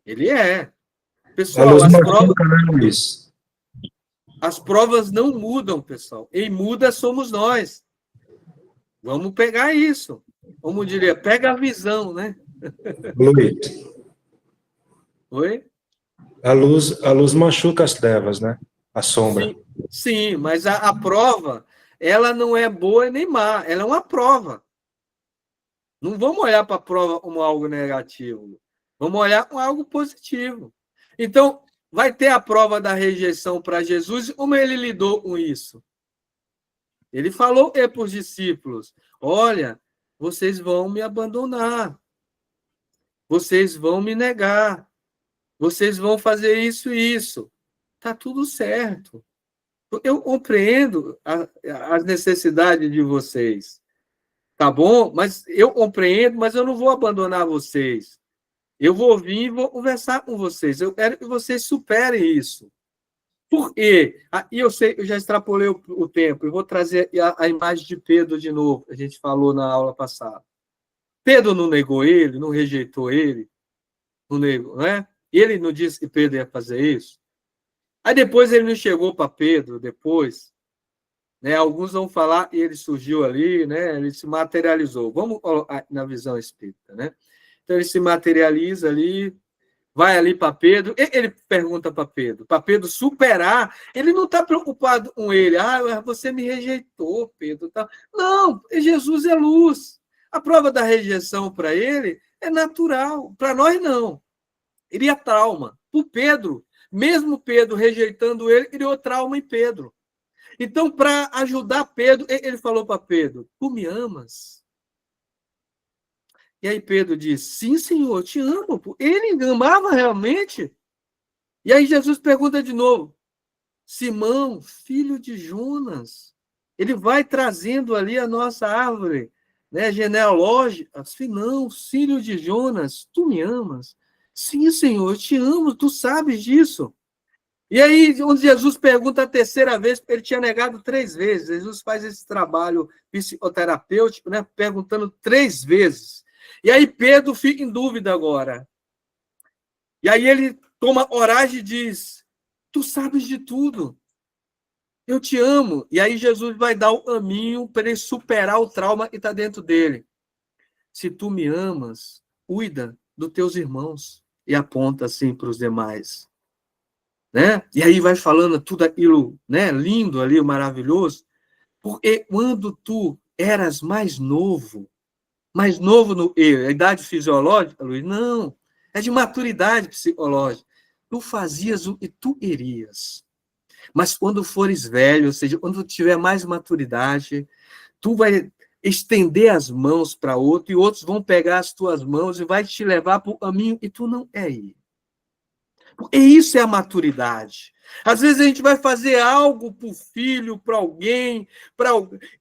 Ele é. Pessoal, as provas não mudam, pessoal. Quem muda somos nós. Vamos pegar isso. Como diria, pega a visão, né? Luiz. Oi? A luz machuca as trevas, né? A sombra. Sim, Sim, mas a prova, ela não é boa nem má, ela é uma prova. Não vamos olhar para a prova como algo negativo, vamos olhar como algo positivo. Então, vai ter a prova da rejeição para Jesus, como ele lidou com isso? Ele falou para os discípulos, olha, vocês vão me abandonar, vocês vão me negar, vocês vão fazer isso e isso. Está tudo certo. Eu compreendo as necessidades de vocês. Tá bom? Mas eu compreendo, mas eu não vou abandonar vocês. Eu vou vir e vou conversar com vocês. Eu quero que vocês superem isso. Por quê? E eu sei, eu já extrapolei o tempo. Eu vou trazer a imagem de Pedro de novo, que a gente falou na aula passada. Pedro não negou ele, não rejeitou ele, não negou, né? Ele não disse que Pedro ia fazer isso. Aí depois ele não chegou para Pedro, depois, né? Alguns vão falar, e ele surgiu ali, né? Ele se materializou. Vamos colocar na visão espírita, né? Então ele se materializa ali, vai ali para Pedro, ele pergunta para Pedro superar, ele não está preocupado com ele, você me rejeitou, Pedro. Tá? Não, Jesus é luz. A prova da rejeição para ele é natural, para nós não. Iria trauma. Para Pedro, mesmo Pedro rejeitando ele, criou trauma em Pedro. Então, para ajudar Pedro, ele falou para Pedro, tu me amas? E aí Pedro disse, sim, Senhor, te amo. Ele amava realmente. E aí Jesus pergunta de novo, Simão, filho de Jonas, ele vai trazendo ali a nossa árvore, né, genealógica. Não, filho de Jonas, tu me amas? Sim, Senhor, eu te amo, tu sabes disso. E aí, onde Jesus pergunta a terceira vez, porque ele tinha negado 3 vezes. Jesus faz esse trabalho psicoterapêutico, né, perguntando 3 vezes. E aí Pedro fica em dúvida agora. E aí ele toma coragem e diz, tu sabes de tudo. Eu te amo. E aí Jesus vai dar o caminho para ele superar o trauma que está dentro dele. Se tu me amas, cuida dos teus irmãos. E aponta assim para os demais. Né? E aí vai falando tudo aquilo, né, lindo ali, maravilhoso. Porque quando tu eras mais novo no a idade fisiológica, Luiz? Não, é de maturidade psicológica. Tu fazias o que tu querias. Mas quando fores velho, ou seja, quando tu tiver mais maturidade, tu vai estender as mãos para outro e outros vão pegar as tuas mãos e vai te levar para o caminho que tu não quer ir. Porque isso é a maturidade. Às vezes a gente vai fazer algo para o filho, para alguém,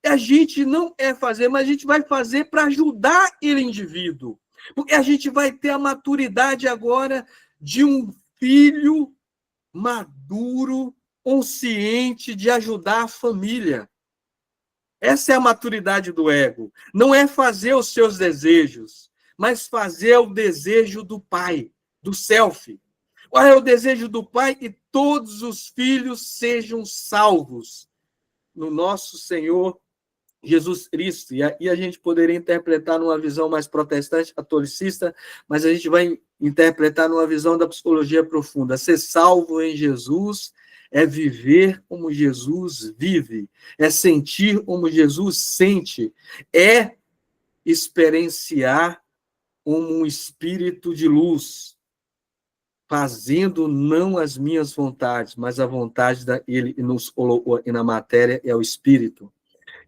a gente não quer fazer, mas a gente vai fazer para ajudar aquele indivíduo. Porque a gente vai ter a maturidade agora de um filho maduro, consciente de ajudar a família. Essa é a maturidade do ego. Não é fazer os seus desejos, mas fazer o desejo do pai, do self. Qual é o desejo do Pai? Que todos os filhos sejam salvos no nosso Senhor Jesus Cristo. E a gente poderia interpretar numa visão mais protestante, catolicista, mas a gente vai interpretar numa visão da psicologia profunda. Ser salvo em Jesus é viver como Jesus vive, é sentir como Jesus sente, é experienciar como um espírito de luz, fazendo não as minhas vontades, mas a vontade daquele que nos colocou na matéria, é o Espírito.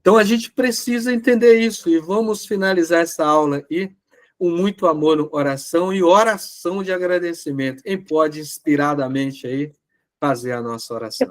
Então, a gente precisa entender isso, e vamos finalizar essa aula aqui com muito amor no coração e oração de agradecimento. Quem pode, inspiradamente, aí, fazer a nossa oração?